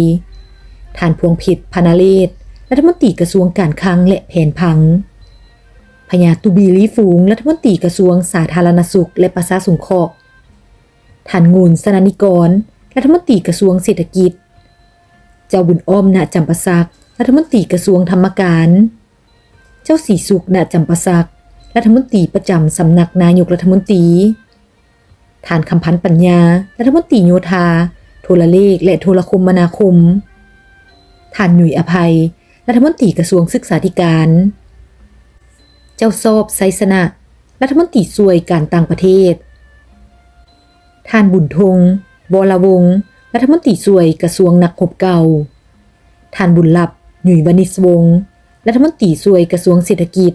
ท่านพวงเพชรพนาเรศรัฐมนตรีกระทรวงการคลังและแผนผังพญาตุบีลีฟูงรัฐมนตรีกระทรวงสาธารณสุขและประชาสงเคราะห์ท่านงูลสนานิกรรัฐมนตรีกระทรวงเศรษฐกิจเจ้าบุญอ้อมณจำปาสักรัฐมนตรีกระทรวงธรรมการเจ้าศรีสุขณจำปาสักรัฐมนตรีประจำสำนักนายกรัฐมนตรีท่านคำพันธ์ปัญญารัฐมนตรีโยธาโทรเลขและโทรคมนาคมท่านหนุ่ยอภัยรัฐมนตรีกระทรวงศึกษาธิการเจ้าซอบไซสนะรัฐมนตรีช่วยการต่างประเทศท่านบุญธงวรวงศ์รัฐมนตรีช่วยกระทรวงนักรบเก่าท่านบุญลับหนุ่ยวณิชวงศ์รัฐมนตรีช่วยกระทรวงเศรษฐกิจ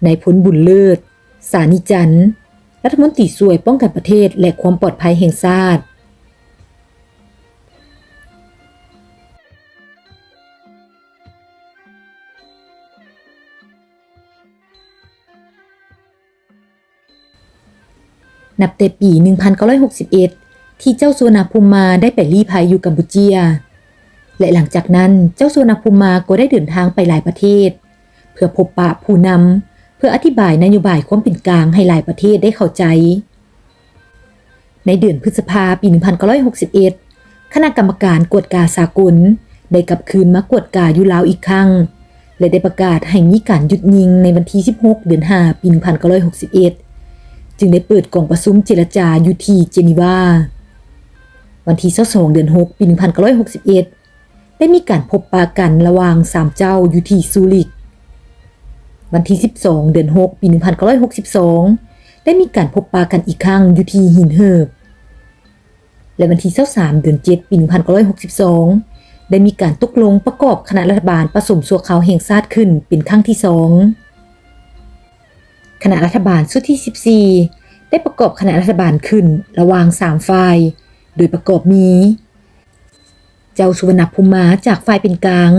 นายพลบุญเลิศสานิจันทร์รัฐมนตรีช่วยป้องกันประเทศและความปลอดภัยแห่งชาตินับแต่ปี1961ที่เจ้าสุวรรณภูมิมาได้ไปลี้ภัยอยู่กัมพูเชียและหลังจากนั้นเจ้าสุวรรณภูมิมาก็ได้เดินทางไปหลายประเทศเพื่อพบปะผู้นำเพื่ออธิบายนโยบายความเป็นกลางให้หลายประเทศได้เข้าใจในเดือนพฤษภาคมปี1961คณะกรรมการกวดกาสากลได้กลับคืนมากวดกาอยู่ลาวอีกครั้งและได้ประกาศให้มีการหยุดยิงในวันที่16เดือน5ปี1961จึงได้เปิดกล่องประชุมเจรจาอยู่ที่เจนีวาวันที่22เดือน6ปี1961ได้มีการพบปะกันระหว่าง3เจ้าอยู่ที่ซูริกวันที่12เดือน6ปี1962ได้มีการพบปะกันอีกครั้งอยู่ที่หินเหิบและวันที่23เดือน7ปี1962ได้มีการตกลงประกอบคณะรัฐบาลผสมชั่วคราวแห่งชาติขึ้นเป็นครั้งที่2คณะรัฐบาลชุดที่14ได้ประกอบคณะรัฐบาลขึ้นระหว่าง3ฝ่ายโดยประกอบมีเจ้าสุวรรณภูมิมาจากฝ่ายเป็นกลาง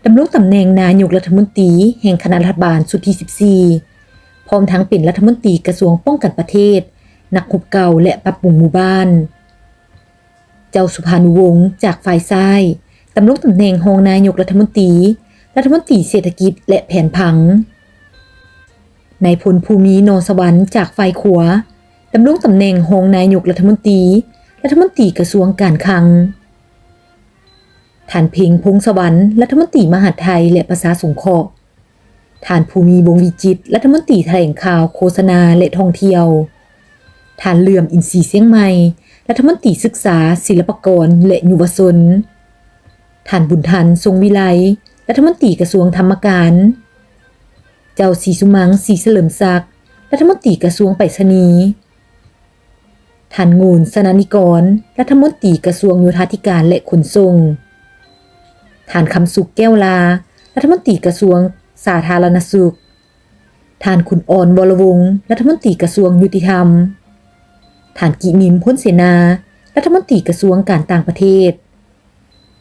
ดำรงตำแหน่งนายกรัฐมนตรีแห่งคณะรัฐบาลชุดที่14พร้อมทั้งเป็นรัฐมนตรีกระทรวงป้องกันประเทศนักรบเก่าและปรับปรุงหมู่บ้านเจ้าสุภานุวงศ์จากฝ่ายซ้ายดำรงตำแหน่งรองนายกรัฐมนตรีรัฐมนตรีเศรษฐกิจและแผนผังนายพลภูมินรสวรรค์จากฝ่ายขวาดำรงตำแหน่งรองนายกรัฐมนตรีรัฐมนตรีกระทรวงการคลังท่านเพ็งพงษ์สวรรค์รัฐมนตรีมหาดไทยและประชาสงเคราะห์ท่านภูมิวงศ์วิจิตรรัฐมนตรีแถลงข่าวโฆษณาและท่องเที่ยวท่านเหลื่อมอินทรีย์เสียงใหม่รัฐมนตรีศึกษาศิลปากรและยุวชนท่านบุญทันทรงวิไลรัฐมนตรีกระทรวงธรรมการเจ้าศรีสุมังศรีเฉลิมศักดิ์รัฐมนตรีกระทรวงไปรษณีย์ท่านงูลสนานิกรรัฐมนตรีกระทรวงโยธาธิการและขนส่งท่านคำสุขแก้วลารัฐมนตรีกระทรวงสาธารณสุขท่านขุนอ่อนวรวงศ์รัฐมนตรีกระทรวงยุติธรรมท่านกิมิมพ้นเสนารัฐมนตรีกระทรวงการต่างประเทศ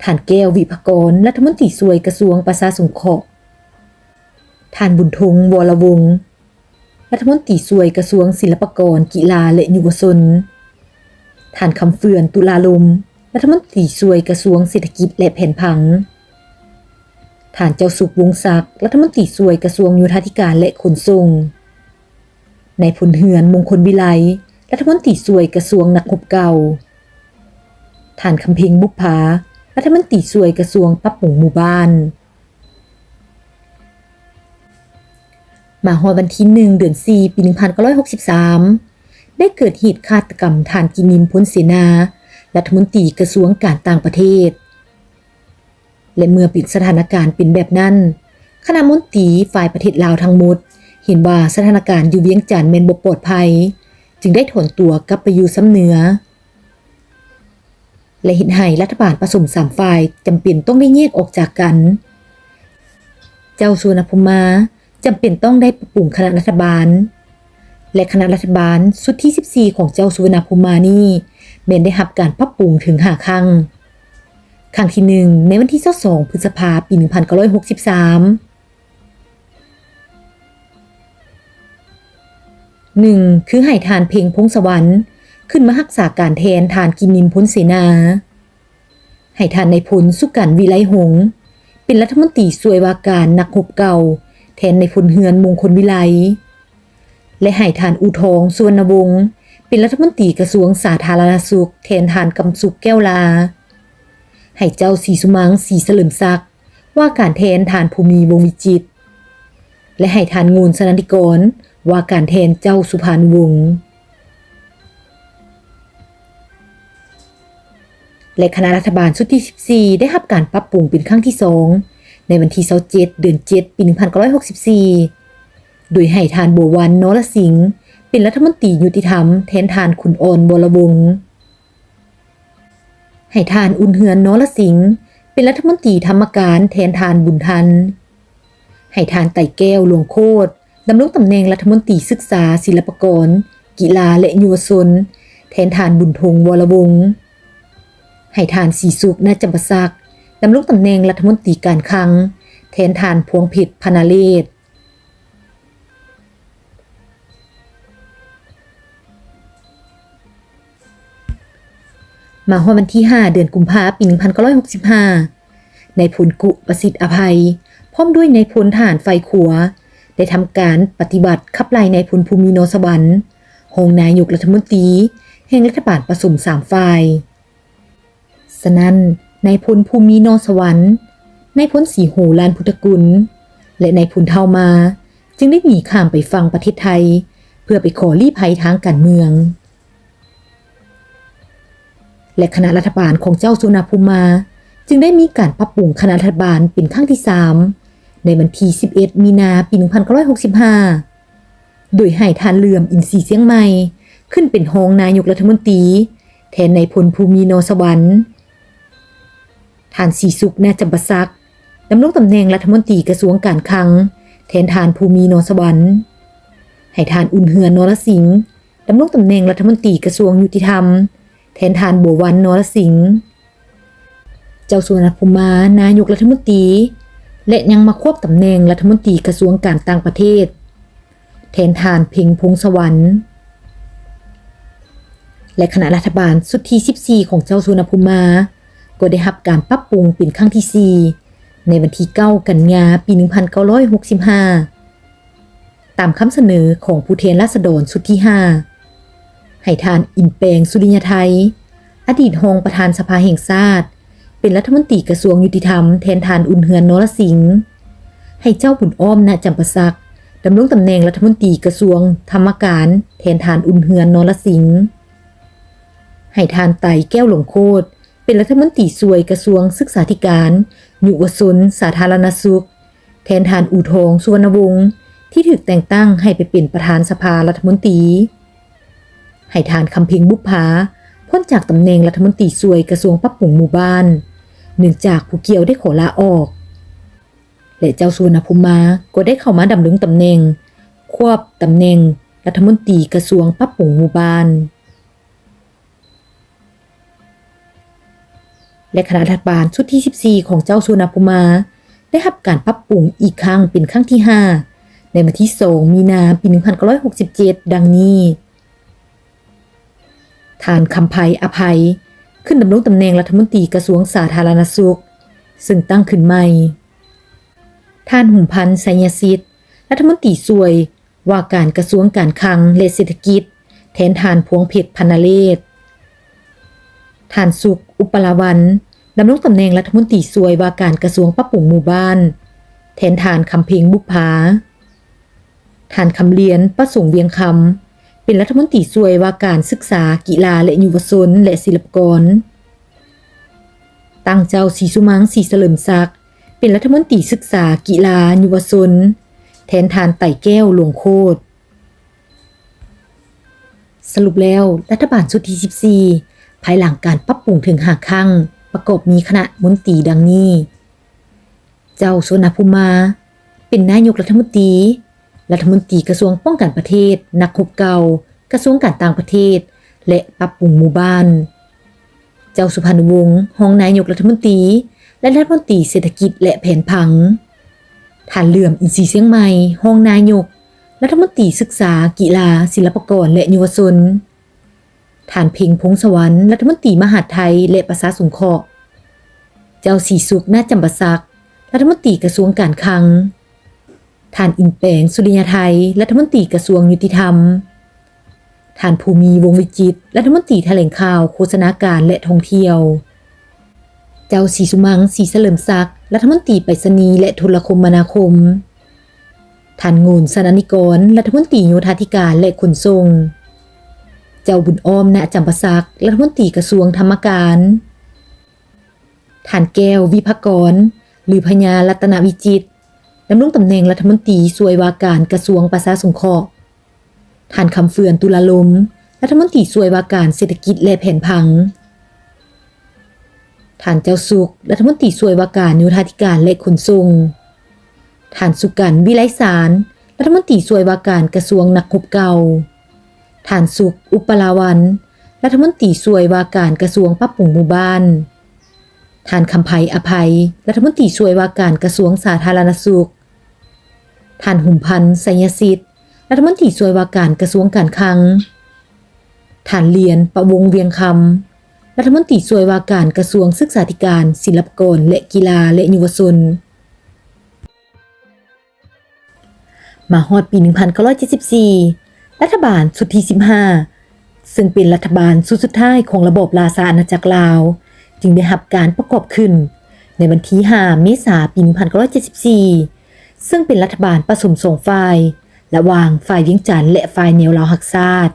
ท่านแก้ววิภกรรัฐมนตรีช่วยกระทรวงประชาสงเคราะห์ท่านบุญธงวรวงศ์รัฐมนตรีช่วยกระทรวงศิลปากรกีฬาและยุวชนท่านคำเฟื่อนตุลาลมรัฐมนตรีช่วยกระทรวงเศรษฐกิจและแผนผัง ท่านเจ้าสุขวงศ์ศักดิ์รัฐมนตรีช่วยกระทรวงโยธาธิการและขนส่งนายพลเหือนมงคลวิไลรัฐมนตรีช่วยกระทรวงนักรบเก่าท่านคำเพ็งบุปผารัฐมนตรีช่วยกระทรวงปรับปรุงหมู่บ้านมาฮอดวันที่1เดือน4ปี1963ได้เกิดเหตุฆาตกรรมท่านกินิมพลเสนารัฐมนตรีกระทรวงการต่างประเทศและเมื่อปิดสถานการณ์เป็นแบบนั้นคณะมนตรีฝ่ายประเทศลาวทั้งหมดเห็นว่าสถานการณ์อยู่เวียงจันทน์แม่นบ่ปลอดภัยจึงได้ถอนตัวกลับไปอยู่ซ้ำเหนือและเห็นให้รัฐบาลผสม3ฝ่ายจำเป็นต้องได้แยกออกจากกันเจ้าสุวรรณภูมิมาจำเป็นต้องได้ปรับปรุงคณะรัฐบาลและคณะรัฐบาลชุดที่14ของเจ้าสุวรรณภูมิมานี่แม้นได้รับการปรับปรุงถึง5ครั้งครั้งที่1ในวันที่22พฤษภาคมปี1963 1. คือให้ทานเพลงพงสวรรค์ขึ้นมารักษาการแทนทานกินิมพลเสนาให้ทานในพลสุกันวิไลหงษ์เป็นรัฐมนตรีช่วยว่าการนักรบเก่าแทนในพลเฮือนมงคลวิไลและให้ทานอูทองสุวรรณวงศ์เป็นรัฐมนตรีกระทรวงสาธารณสุขแทนทานกำสุขแก้วลาให้เจ้าศรีสุมังศรีเฉลิมศักดิ์ว่าการแทนทานภูมิวงศ์วิจิตรและให้ทานงูลสนันติกรว่าการแทนเจ้าสุภานุวงศ์และคณะรัฐบาลชุดที่14ได้รับการปรับปรุงเป็นครั้งที่2ในวันที่27เดือน7ปี1964โดยให้ทานบัววันนรสิงห์เป็นรัฐมนตรียุติธรรมแทนทานขุนอ่อนวรวงศ์ให้ทานอุ่นเฮือนนรสิงห์เป็นรัฐมนตรีธรรมการแทนทานบุญทันให้ทานไต่แก้วหลวงโคตรดำรงตำแหน่งรัฐมนตรีศึกษาศิลปากรกีฬาและเยาวชนแทนทานบุญทงวรวงศ์ให้ทานศรีสุขนาจำปาสักดำรงตำแหน่งรัฐมนตรีการคลังแทนทานพวงเพชรพนาเลศมาฮอดวันที่5เดือนกุมภาพันธ์ปี1965ในพลกุประสิทธิ์อภัยพร้อมด้วยในพลทหารไฟขัวได้ทำการปฏิบัติขับไล่ในพลภูมินสวรรค์รองนายกรัฐมนตรีแห่งรัฐบาลผสม3ฝ่ายฉะนั้นนายพลภูมินสวรรค์นายพลศรีโหลานพุทธกุลและนายพลเท่ามาจึงได้หนีข้ามไปฝั่งประเทศไทยเพื่อไปขอลี้ภัยทางการเมืองและคณะรัฐบาลของเจ้าสุวรรณภูมิมาจึงได้มีการปรับปรุงคณะรัฐบาลเป็นครั้งที่3ในวันที่11มีนาปี1965โดยให้ทานเหลื่อมอินทรีเสียงใหม่ขึ้นเป็นรองนายกรัฐมนตรีแทนนายพลภูมินสวรรค์ทานศรีสุขนาจำปาสักดำรงตำแหน่งรัฐมนตรีกระทรวงการคลังแทนทานภูมินสวรรค์ให้ทานอุ่นเฮือนนรสิงห์ดำรงตำแหน่งรัฐมนตรีกระทรวงยุติธรรมแทนทานบัววันนรสิงห์เจ้าสุวรรณภูมิมานายกรัฐมนตรีและยังมาควบตำแหน่งรัฐมนตรีกระทรวงการต่างประเทศแทนทานเพ็งพงสวรรค์และคณะรัฐบาลชุดที่14ของเจ้าสุวรรณภูมิมาก็ได้รับการปรับปรุงเป็นครั้งที่4ในวันที่9กันยายนปี1965ตามคำเสนอของผู้แทนราษฎรชุดที่5ให้ทานอินแปลงสุริยไทยอดีตรองประธานสภาแห่งชาติเป็นรัฐมนตรีกระทรวงยุติธรรมแทนทานอุ่นเฮือนนรสิงห์ให้เจ้าบุญอ้อมณจำปาสักดำรงตำแหน่งรัฐมนตรีกระทรวงธรรมการแทนทานอุ่นเฮือนนรสิงห์ให้ทานไต่แก้วหลวงโคตรเป็นรัฐมนตรีช่วยกระทรวงศึกษาธิการยุวชนสาธารณสุขแทนทานอู่ทองสุวรรณวงศ์ที่ถูกแต่งตั้งให้ไปเป็นประธานสภารัฐมนตรีให้ทานคำเพ็งบุปผาพ้นจากตำแหน่งรัฐมนตรีช่วยกระทรวงปรับปรุงหมู่บ้านเนื่องจากผู้เกี่ยวได้ขอลาออกและเจ้าสุวรรณภูมิมาก็ได้เข้ามาดำรงตำแหน่งควบตำแหน่งรัฐมนตรีกระทรวงปรับปรุงหมู่บ้านและคณะรัฐบาลชุดที่14ของเจ้าสุวรรณภูมิมาได้รับการปรับปรุงอีกครั้งเป็นครั้งที่5ในวันที่2มีนาปี1967ดังนี้ทานคำไพอภัยขึ้นดำรงตำแหน่งรัฐมนตรีกระทรวงสาธารณสุขซึ่งตั้งขึ้นใหม่ ท่านหุมพันธ์ไสยสิทธิ์รัฐมนตรีช่วยว่าการกระทรวงการคลังและเศรษฐกิจแทนท่านพวงเพชรพรรณเรศท่านสุขอุปลาวันดำรงตำแหน่งรัฐมนตรีช่วยว่าการกระทรวงปรับปรุงหมู่บ้านแทนท่านคำเพ็งบุปผาท่านคำเลียนประสงค์เวียงคำเป็นรัฐมนตรีช่วยว่าการศึกษากีฬาและยุวชนและศิลปากรตั้งเจ้าศรีสุมังศรีเฉลิมศักดิ์เป็นรัฐมนตรีศึกษากีฬายุวชนแทนท่านไต่แก้วหลวงโคตรสรุปแล้วรัฐบาลชุดที่14ภายหลังการปรับปรุงถึง5ครั้งประกอบมีคณะมนตรีดังนี้เจ้าโสนภูมาเป็นนายกรัฐมนตรีรัฐมนตรีกระทรวงป้องกันประเทศนักรบเก่ากระทรวงการต่างประเทศและปรับปรุงหมู่บ้านเจ้าสุพรรณวงศ์รองนายกรัฐมนตรีและรัฐมนตรีเศรษฐกิจและแผนผังท่านเหลื่อมอินทรีย์เสียงใหม่รองนายกรัฐมนตรีศึกษากีฬาศิลปากรและยุวชนท่านเพ็งพงษ์สวรรค์รัฐมนตรีมหาดไทยและประชาสงเคราะห์เจ้าศรีสุขนาถจำปาสักรัฐมนตรีกระทรวงการคลังท่านอินแปงสุริยไทยรัฐมนตรีกระทรวงยุติธรรมท่านภูมิวงศ์วิจิตรรัฐมนตรีแถลงข่าวโฆษณาการและท่องเที่ยวเจ้าศรีสุมังศรีเฉลิมศักดิ์รัฐมนตรีไปรษณีย์และโทรคมนาคมท่านงูนสนันนิกรรัฐมนตรีโยธาธิการและขนส่งเจ้าบุญอ้อมณจำปาสักรัฐมนตรีกระทรวงธรรมการท่านแก้ววิภกรหรือพญารัตนวิจิตรดำรงตำแหน่งรัฐมนตรีช่วยว่าการกระทรวงประชาสงเคราะห์ท่านคำเฟื่อนตุลาลมรัฐมนตรีช่วยว่าการเศรษฐกิจและแผนผังท่านเจ้าสุขรัฐมนตรีช่วยว่าการโยธาธิการและขนส่งท่านสุกันวิไลสารรัฐมนตรีช่วยว่าการกระทรวงนักรบเก่าท่านสุขอุปลาวันรัฐมนตรีช่วยว่าการกระทรวงปรับปรุงหมู่บ้านท่านคำไพอภัยรัฐมนตรีช่วยว่าการกระทรวงสาธารณสุขท่านหุมพันธ์ไสยสิทธิ์รัฐมนตรีช่วยว่าการกระทรวงการคลังท่านเลียนประวงเวียงคำรัฐมนตรีช่วยว่าการกระทรวงศึกษาธิการศิลปากรและกีฬาและยุวชนมาฮอดปี 1974 รัฐบาลชุดที่15ซึ่งเป็นรัฐบาลชุดสุดท้ายของระบบราชอาณาจักรลาวจึงได้รับการประกอบขึ้นในวันที่5 เมษายน ปี 1974ซึ่งเป็นรัฐบาลผสม2ฝ่ายระหว่างฝ่ายเวียงจันทน์และฝ่ายแนวลาวหักชาติ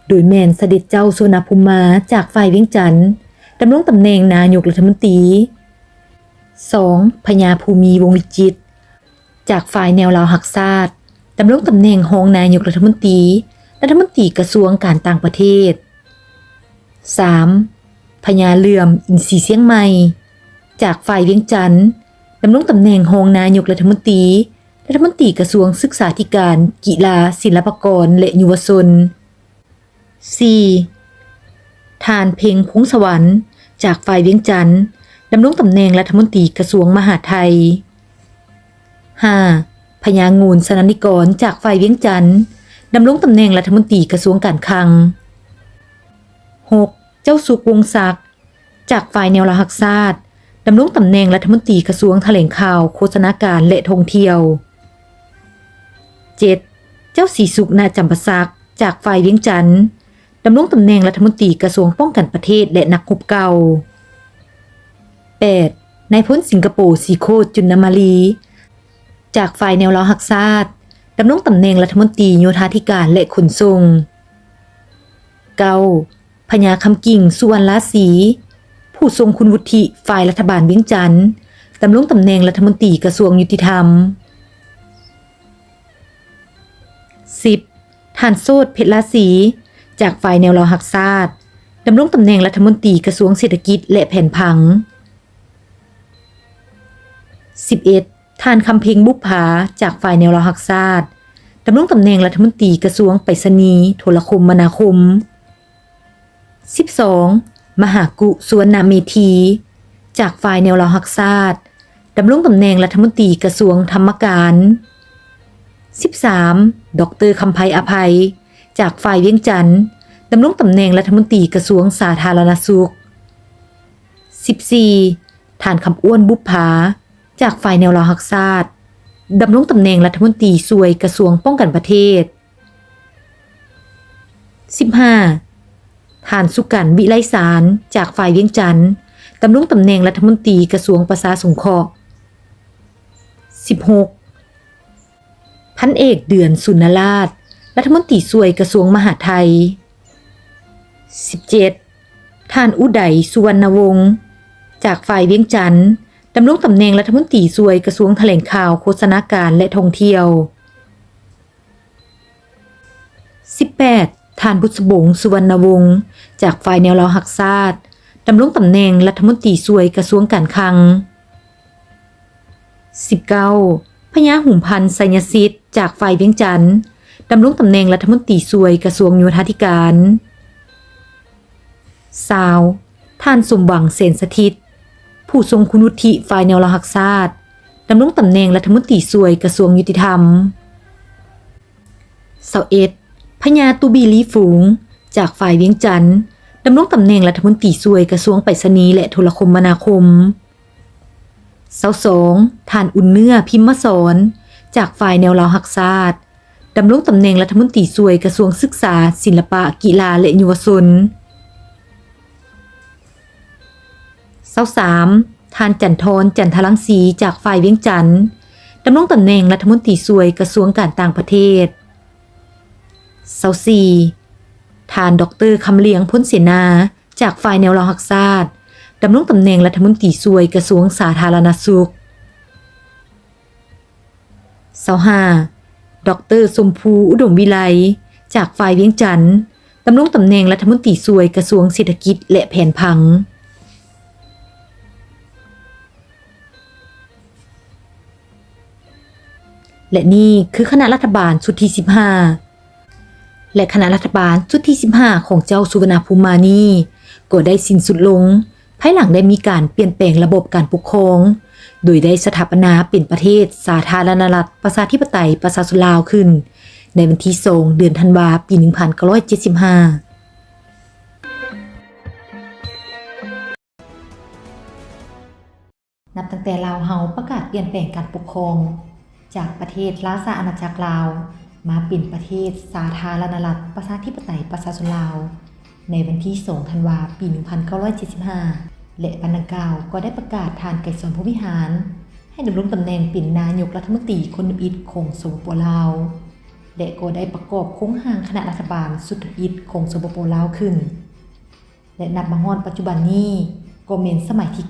โดยแม่นเสด็จเจ้าโสนภูมาจากฝ่ายเวียงจันทน์ดำรงตำแหน่งนายกรัฐมนตรี 2. พญาภูมิวงศ์วิจิตรจากฝ่ายแนวลาวหักชาติดำรงตำแหน่งรองนายกรัฐมนตรีรัฐมนตรีกระทรวงการต่างประเทศ 3. พญาเหลื่อมอินทรีย์เสียงใหม่จากฝ่ายเวียงจันทน์ดำรงตำแหน่งรองนายกรัฐมนตรีรัฐมนตรีกระทรวงศึกษาธิการกีฬาศิลปากรและยุวชน 4. ท่านเพ็งพงษ์สวรรค์จากฝ่ายเวียงจันทน์ดำรงตำแหน่งรัฐมนตรีกระทรวงมหาดไทย 5. พญางูนสนันนิกรจากฝ่ายเวียงจันทน์ดำรงตำแหน่งรัฐมนตรีกระทรวงการคลัง 6. เจ้าสุขวงศ์ศักดิ์จากฝ่ายแนวลาวหักชาติดำรงตำแหน่งรัฐมนตรีกระทรวงแถลงข่าวโฆษณาการและท่องเที่ยว 7. เจ้าศรีสุขนาถจำปาสักจากฝ่ายเวียงจันทน์ดำรงตำแหน่งรัฐมนตรีกระทรวงป้องกันประเทศและนักรบเก่า 8. นายพลสิงคโปร์สีโคตรจุลมาลีจากฝ่ายแนวลาวหักชาติดำรงตำแหน่งรัฐมนตรีโยธาธิการและขนส่ง 9. พญาคำกิ่งสุวรรณราศีผู้ทรงคุณวุฒิฝ่ายรัฐบาลเวียงจันทน์ดำรงตำแหน่งรัฐมนตรีกระทรวงยุติธรรม 10. ท่านโสดเพชรราศีจากฝ่ายแนวลาวหักชาติดำรงตำแหน่งรัฐมนตรีกระทรวงเศรษฐกิจและแผนผัง 11. ท่านคำเพ็งบุปผาจากฝ่ายแนวลาวหักชาติดำรงตำแหน่งรัฐมนตรีกระทรวงไปรษณีย์โทรคมนาคม 12. มหากุสุวรรณเมธีจากฝ่ายแนวลาวหักชาติดำรงตำแหน่งรัฐมนตรีกระทรวงธรรมการ 13. ดร.คำไพอภัยจากฝ่ายเวียงจันทน์ดำรงตำแหน่งรัฐมนตรีกระทรวงสาธารณสุข 14. ท่านคำอ้วนบุปผาจากฝ่ายแนวลาวหักชาติ ดำรงตำแหน่งรัฐมนตรีช่วยกระทรวงป้องกันประเทศ 15. ท่านสุกันต์ วิไลสารจากฝ่ายเวียงจันทน์ดำรงตำแหน่งรัฐมนตรีกระทรวงประชาสงเคราะห์ 16. พันเอกเดือนสุนราชรัฐมนตรีช่วยกระทรวงมหาดไทย 17. ท่านอุดัยสุวรรณวงศ์จากฝ่ายเวียงจันทน์ดำรงตำแหน่งรัฐมนตรีช่วยกระทรวงแถลงข่าวโฆษณาการและท่องเที่ยว 18. ท่านบุษบงสุวรรณวงศ์จากฝ่ายแนวเราหักชาติดำรงตำแหน่งรัฐมนตรีช่วยกระทรวงการคลัง 19. พญาหุ่มพันธ์ไสยสิทธิ์จากฝ่ายเวียงจันทน์ดำรงตำแหน่งรัฐมนตรีช่วยกระทรวงโยธาธิการ 20. ท่านสมหวังเสนสถิตผู้ทรงคุณวุฒิฝ่ายแนวเราหักชาติดำรงตำแหน่งรัฐมนตรีช่วยกระทรวงยุติธรรม 21. พญาตุบีลีฝูงจากฝ่ายเวียงจันทน์ดำรงตำแหน่งรัฐมนตรีช่วยกระทรวงไปรษณีย์และโทรคมนาคม 22. ท่านอุ่นเนื้อพิมพ์สอนจากฝ่ายแนวเราหักชาติดำรงตำแหน่งรัฐมนตรีช่วยกระทรวงศึกษาศิลปะกีฬาและเยาวชน 23. ท่านจันทรจันทรังสีจากฝ่ายเวียงจันทน์ดำรงตำแหน่งรัฐมนตรีช่วยกระทรวงการต่างประเทศ 24. ท่านดร.คำเลียงพ้นเสนาจากฝ่ายแนวเราหักชาติดำรงตำแหน่งรัฐมนตรีช่วยกระทรวงสาธารณสุข 25. ดร.สมภูอุดมวิไลจากฝ่ายเวียงจันทน์ดำรงตำแหน่งรัฐมนตรีช่วยกระทรวงเศรษฐกิจและแผนผังและนี่คือคณะรัฐบาลชุดที่15และคณะรัฐบาลชุดที่15ของเจ้าสุวรรณภูมิมานีก็ได้สิ้นสุดลงภายหลังได้มีการเปลี่ยนแปลงระบบการปกครองโดยได้สถาปนาเป็นประเทศสาธารณรัฐประชาธิปไตยประชาชนลาวขึ้นในวันที่2เดือนธันวาคมปี1975นับตั้งแต่ลาวเฮาประกาศเปลี่ยนแปลงการปกครองจากประเทศราชอาณาจักรลาวมาเป็นประเทศสาธารณรัฐประชาธิปไตยประชาชนลาวในวันที่2ธันวาคมปี1975และบรรณาเกล่าวก็ได้ประกาศทานไกรสอนผู้วิหารให้ดำรงตำแหน่งเป็นนายกรัฐมนตรีคนอิฐของสปป.ลาวและก็ได้ประกอบโครงสร้างคณะรัฐบาลสุดอิฐของสปป.ลาวขึ้นและนับมาฮอดปัจจุบันนี้ก็เป็นสมัยที่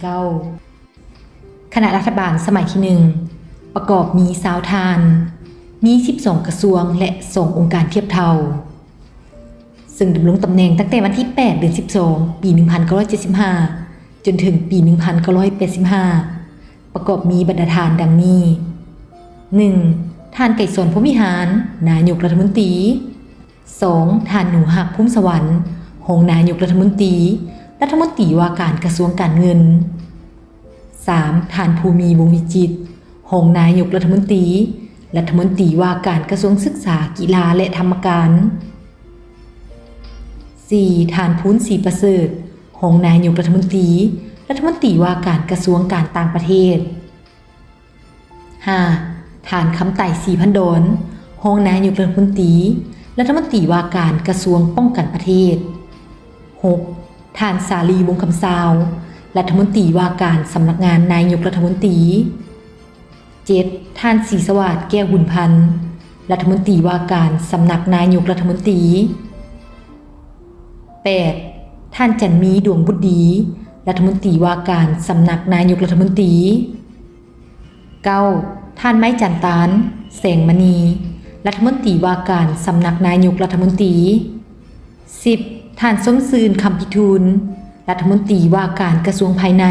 9คณะรัฐบาลสมัยที่1ประกอบมี20ท่านมี12กระทรวงและ2องค์การเทียบเท่าซึ่งดำรงตำแหน่งตั้งแต่วันที่8เดือน12ปี1975จนถึงปี1985ประกอบมีบรรดาท่านดังนี้ 1. ท่านไกรสอนพรหมวิหารนายกรัฐมนตรี 2. ท่านหนูหักพุ่มสวรรค์รองนายกรัฐมนตรีรัฐมนตรีว่าการกระทรวงการเงิน 3. ท่านภูมิวงศ์วิจิตรรองนายกรัฐมนตรีรัฐมนตรีว่าการกระทรวงศึกษากีฬาและธรรมการ 4. ท่านพูนศรีประเสริฐรองนายกรัฐมนตรีรัฐมนตรีว่าการกระทรวงการต่างประเทศ 5. ท่านคำไต่ศรีพันดรรองนายกรัฐมนตรีรัฐมนตรีว่าการกระทรวงป้องกันประเทศ 6. ท่านสาลีวงศ์คำซาวรัฐมนตรีว่าการสำนักงานนายกรัฐมนตรี 7. ท่านศรีสวัสดิ์แก้วหุ่นพันธ์รัฐมนตรีว่าการสำนักนายกรัฐมนตรี 8. ท่านจันมีดวงบุตรดีรัฐมนตรีว่าการสำนักนายกรัฐมนตรี 9. ท่านไม้จันตานแสงมณีรัฐมนตรีว่าการสำนักนายกรัฐมนตรี 10. ท่านสมซืนคำพิทูลรัฐมนตรีว่าการกระทรวงภายใน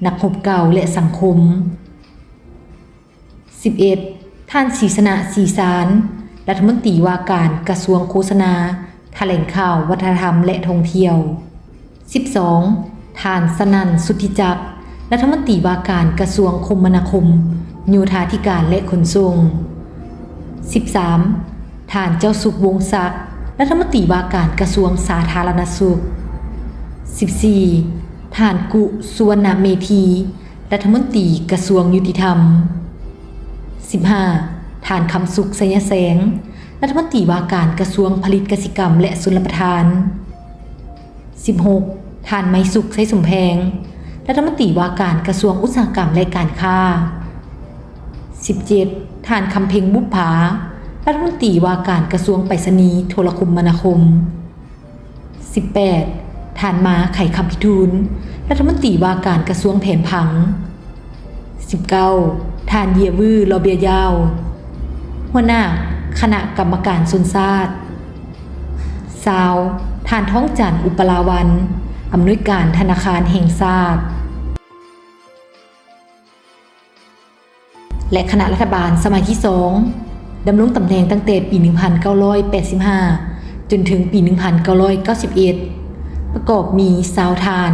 นักรบเก่าและสังคม 11. ท่านศรีสนะศรีสารรัฐมนตรีว่าการกระทรวงโฆษณาแถลงข่าววัฒนธรรมและท่องเที่ยว 12. ท่านสนั่นสุทธิจักรรัฐมนตรีว่าการกระทรวงคมนาคมโยธาธิการและขนส่ง 13. ท่านเจ้าสุขวงศ์ศักดิ์รัฐมนตรีว่าการกระทรวงสาธารณสุข 14. ท่านกุสุวรรณเมธีรัฐมนตรีกระทรวงยุติธรรม 15. ฐานคำสุขไสยแสงรัฐมนตรีว่าการกระทรวงผลิตกสิกรรมและชลประทาน 16. ฐานไม้สุขไสสมแพงรัฐมนตรีว่าการกระทรวงอุตสาหกรรมและการค้า 17. ฐานคำเพ็งบุปผารัฐมนตรีว่าการกระทรวงไปรษณีย์โทรคมนาคม 18. ฐานม้าไข่คำพิทูลรัฐมนตรีว่าการกระทรวงแผนผัง 19. ฐานเยียวือลอเบียยาวหัวหน้าคณะกรรมการชนชาติ 20. ฐานท้องจันทร์อุปราวันอำนวยการธนาคารแห่งชาติและคณะรัฐบาลสมัยที่2ดำรงตำแหน่งตั้งแต่ปี 1985 จนถึงปี 1991 ประกอบมี20ฐาน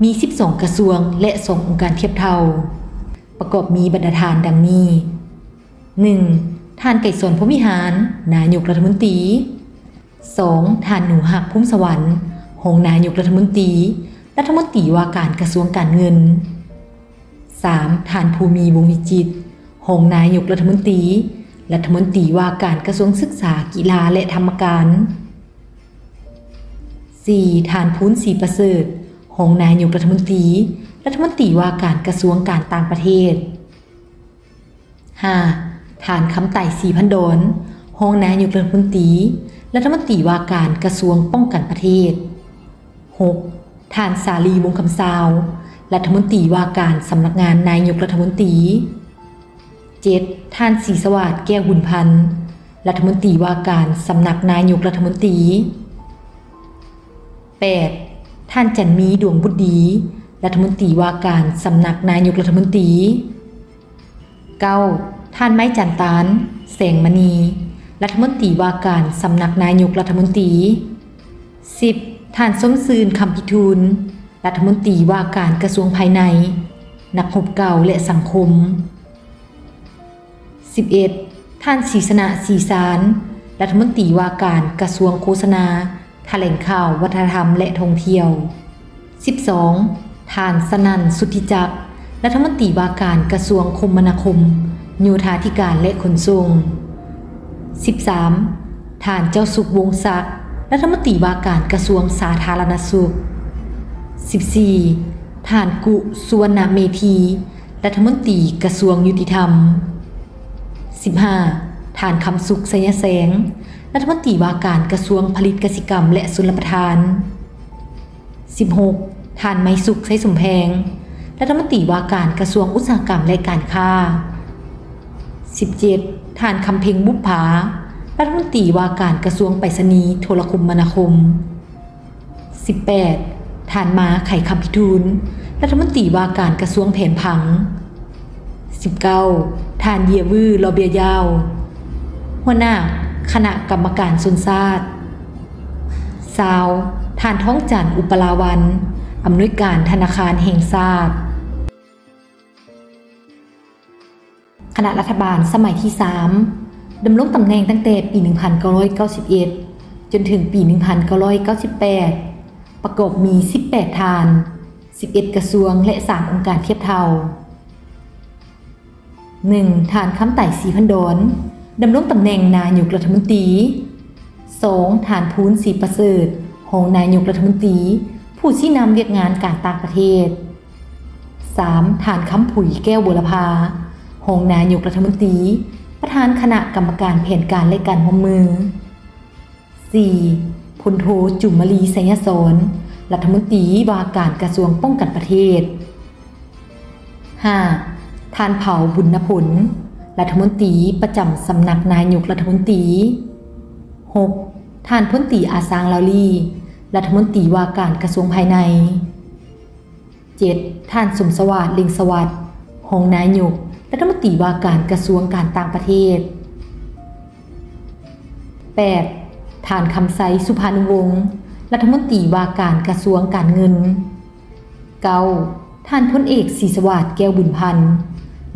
มี 12 กระทรวงและ 2 องค์การเทียบเท่า ประกอบมีบรรดาฐานดังนี้ 1. ฐานไก่สนพรหมิหารนายกรัฐมนตรี 2. ฐานหนูหักพุ่มสวรรค์รองนายกรัฐมนตรีรัฐมนตรีว่าการกระทรวงการเงิน 3. ฐานภูมิวงศ์วิจิตรรองนายกรัฐมนตรีรัฐมนตรีว่าการกระทรวงศึกษากีฬาและธรรมการ 4. ฐานพูนศรีประเสริฐรองนายกรัฐมนตรีรัฐมนตรีว่าการกระทรวงการต่างประเทศ 5. ฐานคำไต่ศรีพันดรรองนายกรัฐมนตรีรัฐมนตรีว่าการกระทรวงป้องกันประเทศ 6. ฐานสาลีวงศ์คำซาวรัฐมนตรีว่าการสำนักงานนายกรัฐมนตรี 7. ฐานศรีสวัสดิ์แก้วหุ่นพันธ์รัฐมนตรีว่าการสำนักนายกรัฐมนตรี 8. ท่านจันมีดวงบุตรดีรัฐมนตรีว่าการสำนักนายกรัฐมนตรี 9. ท่านไม้จันตานแสงมณีรัฐมนตรีว่าการสำนักนายกรัฐมนตรี 10. ท่านสมซืนคำพิทูลรัฐมนตรีว่าการกระทรวงภายในนักรบเก่าและสังคม 11. ท่านศรีสนะศรีสารรัฐมนตรีว่าการกระทรวงโฆษณาแถลงข่าววัฒนธรรมและท่องเที่ยว 12. ท่านสนั่นสุทธิจักรรัฐมนตรีว่าการกระทรวงคมนาคมโยธาธิการและขนส่ง 13. ท่านเจ้าสุขวงศ์ศักดิ์รัฐมนตรีว่าการกระทรวงสาธารณสุข 14. ท่านกุสุวรรณเมธีรัฐมนตรีกระทรวงยุติธรรม 15. ท่านคำสุขไสยแสงรัฐมนตรีว่าการกระทรวงผลิตกสิกรรมและชลประทาน 16. ท่านไม้สุขไสสมแพงรัฐมนตรีว่าการกระทรวงอุตสาหกรรมและการค้า 17. ท่านคำเพ็งบุปผารัฐมนตรีว่าการกระทรวงไปรษณีย์โทรคมนาคม 18. ท่านม้าไข่คำพิทูลรัฐมนตรีว่าการกระทรวงแผนผัง 19. ท่านเยียวือลอเบียยาวหัวหน้าคณะกรรมการชนชาติ 20. ท่านท้องจันทร์อุปราวันอำนวยการธนาคารแห่งชาติคณะรัฐบาลสมัยที่3ดำรงตำแหน่งตั้งแต่ปี 1991 จนถึงปี 1998 ประกอบมี 18ฐาน 11 กระทรวงและ 3 องค์การเทียบเท่า 1. ฐานคำไต่ศรีพันดรดำรงตำแหน่งนายกรัฐมนตรี 2. ฐานพูนศรีประเสริฐรองนายกรัฐมนตรีผู้ชี้นำเวียกงานการต่างประเทศ 3. ฐานคำผุยแก้วบุรพารองนายกรัฐมนตรีประธานคณะกรรมการแผนการและการร่วมมือ 4. พลโทจุมมลีไสยสอนรัฐมนตรีว่าการกระทรวงป้องกันประเทศ 5. ท่านเผ่าบุญผลรัฐมนตรีประจำสำนักนายกรัฐมนตรี 6. ท่านพลตรีอาซางลาวลีรัฐมนตรีว่าการกระทรวงภายใน 7. ท่านสมสวัสดิ์เล็งสวัสดิ์รองนายกรัฐมนตรีว่าการกระทรวงการต่างประเทศ 8. ท่านคำไสสุภานุวงศ์รัฐมนตรีว่าการกระทรวงการเงิน 9. ท่านพลเอกศรีสวัสดิ์แก้วบุญพันธ์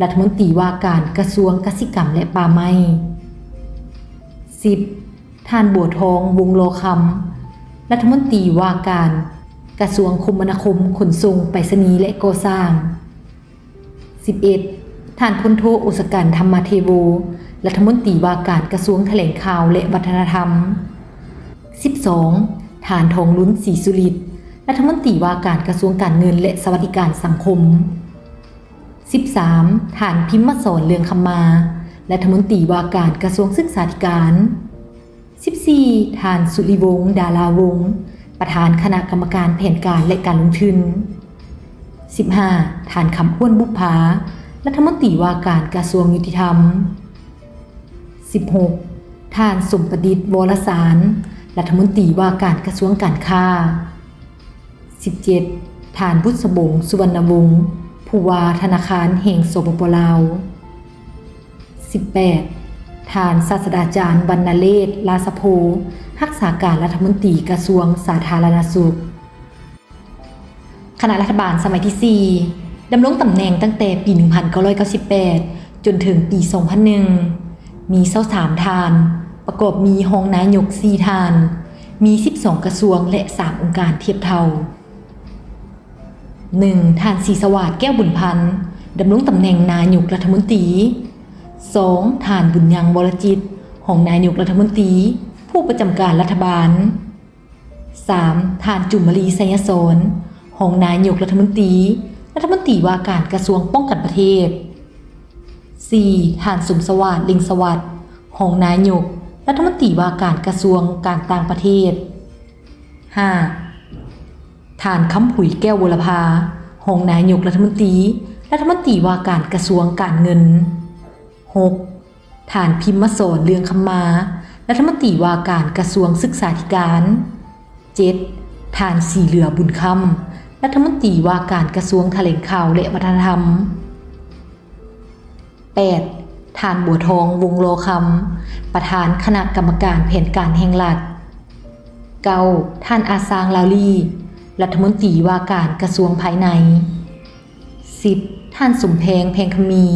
รัฐมนตรีว่าการกระทรวงกสิกรรมและป่าไม้ 10. ท่านบัวทองวงโลคำรัฐมนตรีว่าการกระทรวงคมนาคมขนส่งไปรษณีย์และก่อสร้าง 11. ท่านพลโทอุสกันธรรมเทโวรัฐมนตรีว่าการกระทรวงแถลงข่าวและวัฒนธรรม 12. ท่านทองลุ้นศรีสุริตรัฐมนตรีว่าการกระทรวงการเงินและสวัสดิการสังคม 13. ท่านพิมพ์สอนเรืองคำมารัฐมนตรีว่าการกระทรวงศึกษาธิการ 14. ท่านสุริวงศ์ดาราวงศ์ประธานคณะกรรมการแผนการและการลงทุน 15. ท่านคำอ้วนบุพภารัฐมนตรีว่าการกระทรวงยุติธรรม 16. ท่านสมประดิษฐ์วรสารรัฐมนตรีว่าการกระทรวงการค้า 17. ท่านบุษบงสุวรรณวงศ์ผู้ว่าธนาคารแห่งสปป.ลาว 18. ท่านศาสตราจารย์วรรณเรศลาสโพรักษาการรัฐมนตรีกระทรวงสาธารณสุขคณะรัฐบาลสมัยที่ 4 ดำรงตำแหน่งตั้งแต่ปี 1998 จนถึงปี 2001 มี23ท่าน ประกอบมีรองนายก4ท่าน มี12กระทรวงและ3องค์การเทียบเท่า 1. ท่านศรีสวัสดิ์แก้วบุญพันธ์ดำรงตำแหน่งนายกรัฐมนตรี 2. ท่านบุญยังวรจิตรองนายกรัฐมนตรีผู้ประจำการรัฐบาล 3. ท่านจุมลีไสยสอนรองนายกรัฐมนตรีว่าการกระทรวงป้องกันประเทศ 4. ท่านสมสวัสดิ์ลิงสวัสดิ์รองนายกรัฐมนตรีว่าการกระทรวงการต่างประเทศ 5. ท่านคำผุยแก้ววรภารองนายกรัฐมนตรีว่าการกระทรวงการเงิน 6. ท่านพิมพ์สอนเรืองคำมารัฐมนตรีว่าการกระทรวงศึกษาธิการ 7. ท่านสีเหลือบุญคำรัฐมนตรีว่าการกระทรวงแถลงข่าวและวัฒนธรรม 8. ท่านบัวทองวงโลคำประธานคณะกรรมการแผนการแห่งรัฐ 9. ท่านอาซางลาวลีรัฐมนตรีว่าการกระทรวงภายใน 10. ท่านสมแพงแพงคมี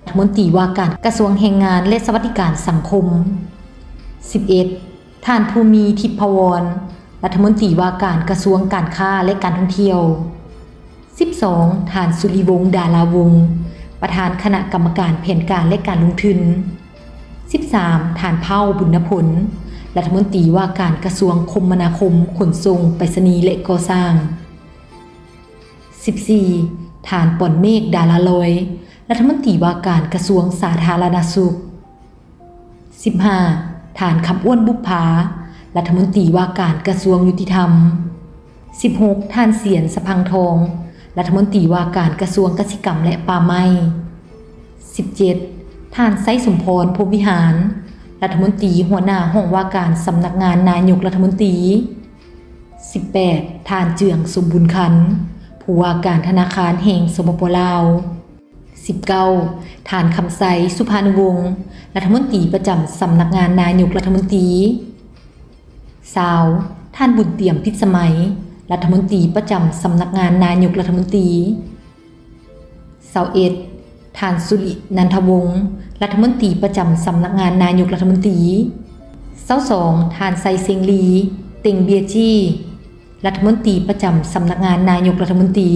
รัฐมนตรีว่าการกระทรวงแรงงานและสวัสดิการสังคม 11. ท่านภูมิทิพวรรัฐมนตรีว่าการกระทรวงการค้าและการท่องเที่ยว 12. ท่านสุริวงศ์ดาราวงศ์ประธานคณะกรรมการแผนการและการลงทุน 13. ท่านเผ่าบุญผลรัฐมนตรีว่าการกระทรวงคมนาคมขนส่งไปรษณีย์และก่อสร้าง 14. ท่านป่อนเมฆดาราลอยรัฐมนตรีว่าการกระทรวงสาธารณสุข 15. ท่านคำอ้วนบุพภารัฐมนตรีว่าการกระทรวงยุติธรรม 16. ท่านเสียนสะพังทองรัฐมนตรีว่าการกระทรวงเกษตรกรรมและป่าไม้ 17. ท่านไซสมพรพรหมวิหารรัฐมนตรีหัวหน้าห้องว่าการสำนักงานนายกรัฐมนตรี 18. ท่านเจืองสมบุญคันผู้ว่าการธนาคารแห่งสปป.ลาว 19. ท่านคำไสสุภานุวงศ์รัฐมนตรีประจำสำนักงานนายกรัฐมนตรี 20. ท่านบุญเตี่ยมพิสมัยรัฐมนตรีประจำสำนักงานนายกรัฐมนตรี 21. ท่านสุรินันทวงศ์รัฐมนตรีประจำสำนักงานนายกรัฐมนตรี 22. ท่านไซเซงลีเต็งเบียจี้รัฐมนตรีประจำสำนักงานนายกรัฐมนตรี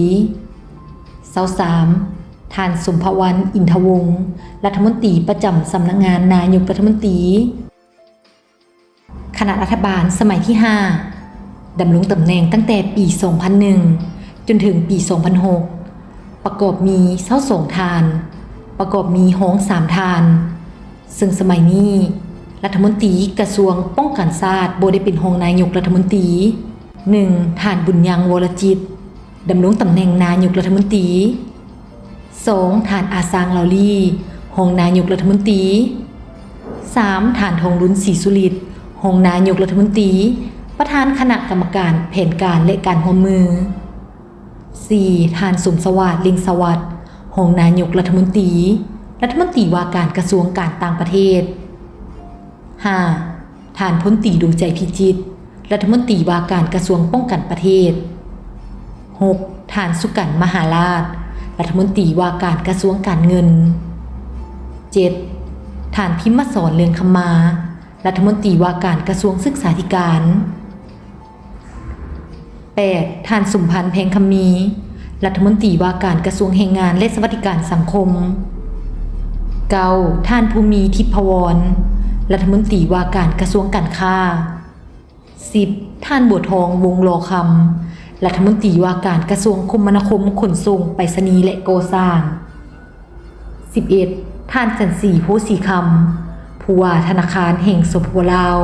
23. ท่านสมภวรรณอินทวงศ์รัฐมนตรีประจำสำนักงานนายกรัฐมนตรีคณะรัฐบาลสมัยที่ 5 ดำรงตำแหน่งตั้งแต่ปี 2001 จนถึงปี 2006 ประกอบมี22ท่าน ประกอบมีรอง3ท่าน ซึ่งสมัยนี้รัฐมนตรีกระทรวงป้องกันชาติบ่ได้เป็นรองนายกรัฐมนตรี 1. ท่านบุญยังวรจิตรดำรงตำแหน่งนายกรัฐมนตรี 2. ท่านอาซางลาวลีรองนายกรัฐมนตรี 3. ท่านทองลุ้นศรีสุริตรองนายกรัฐมนตรีประธานคณะกรรมการแผนการและการร่วมมือ 4. ท่านสมสวัสดิ์ลิงสวัสดิ์รองนายกรัฐมนตรีว่าการกระทรวงการต่างประเทศ 5. ท่านพลตรีดวงใจพิจิตรรัฐมนตรีว่าการกระทรวงป้องกันประเทศ 6. ท่านสุกันต์มหาราชรัฐมนตรีว่าการกระทรวงการเงิน 7. ท่านพิมพ์สอนเรืองคำมารัฐมนตรีว่าการกระทรวงศึกษาธิการ 8. ท่านสมพันธ์แพงคำมีรัฐมนตรีว่าการกระทรวงแรงงานและสวัสดิการสังคม 9ท่านภูมิทิพวรรัฐมนตรีว่าการกระทรวงการค้า 10ท่านบัวทองวงศ์ลอคำรัฐมนตรีว่าการกระทรวงคมนาคมขนส่งไปรษณีย์และก่อสร้าง 11ท่านจันทร์ศรีโพธิ์ศรีคำผู้ว่าธนาคารแห่งสปปลาว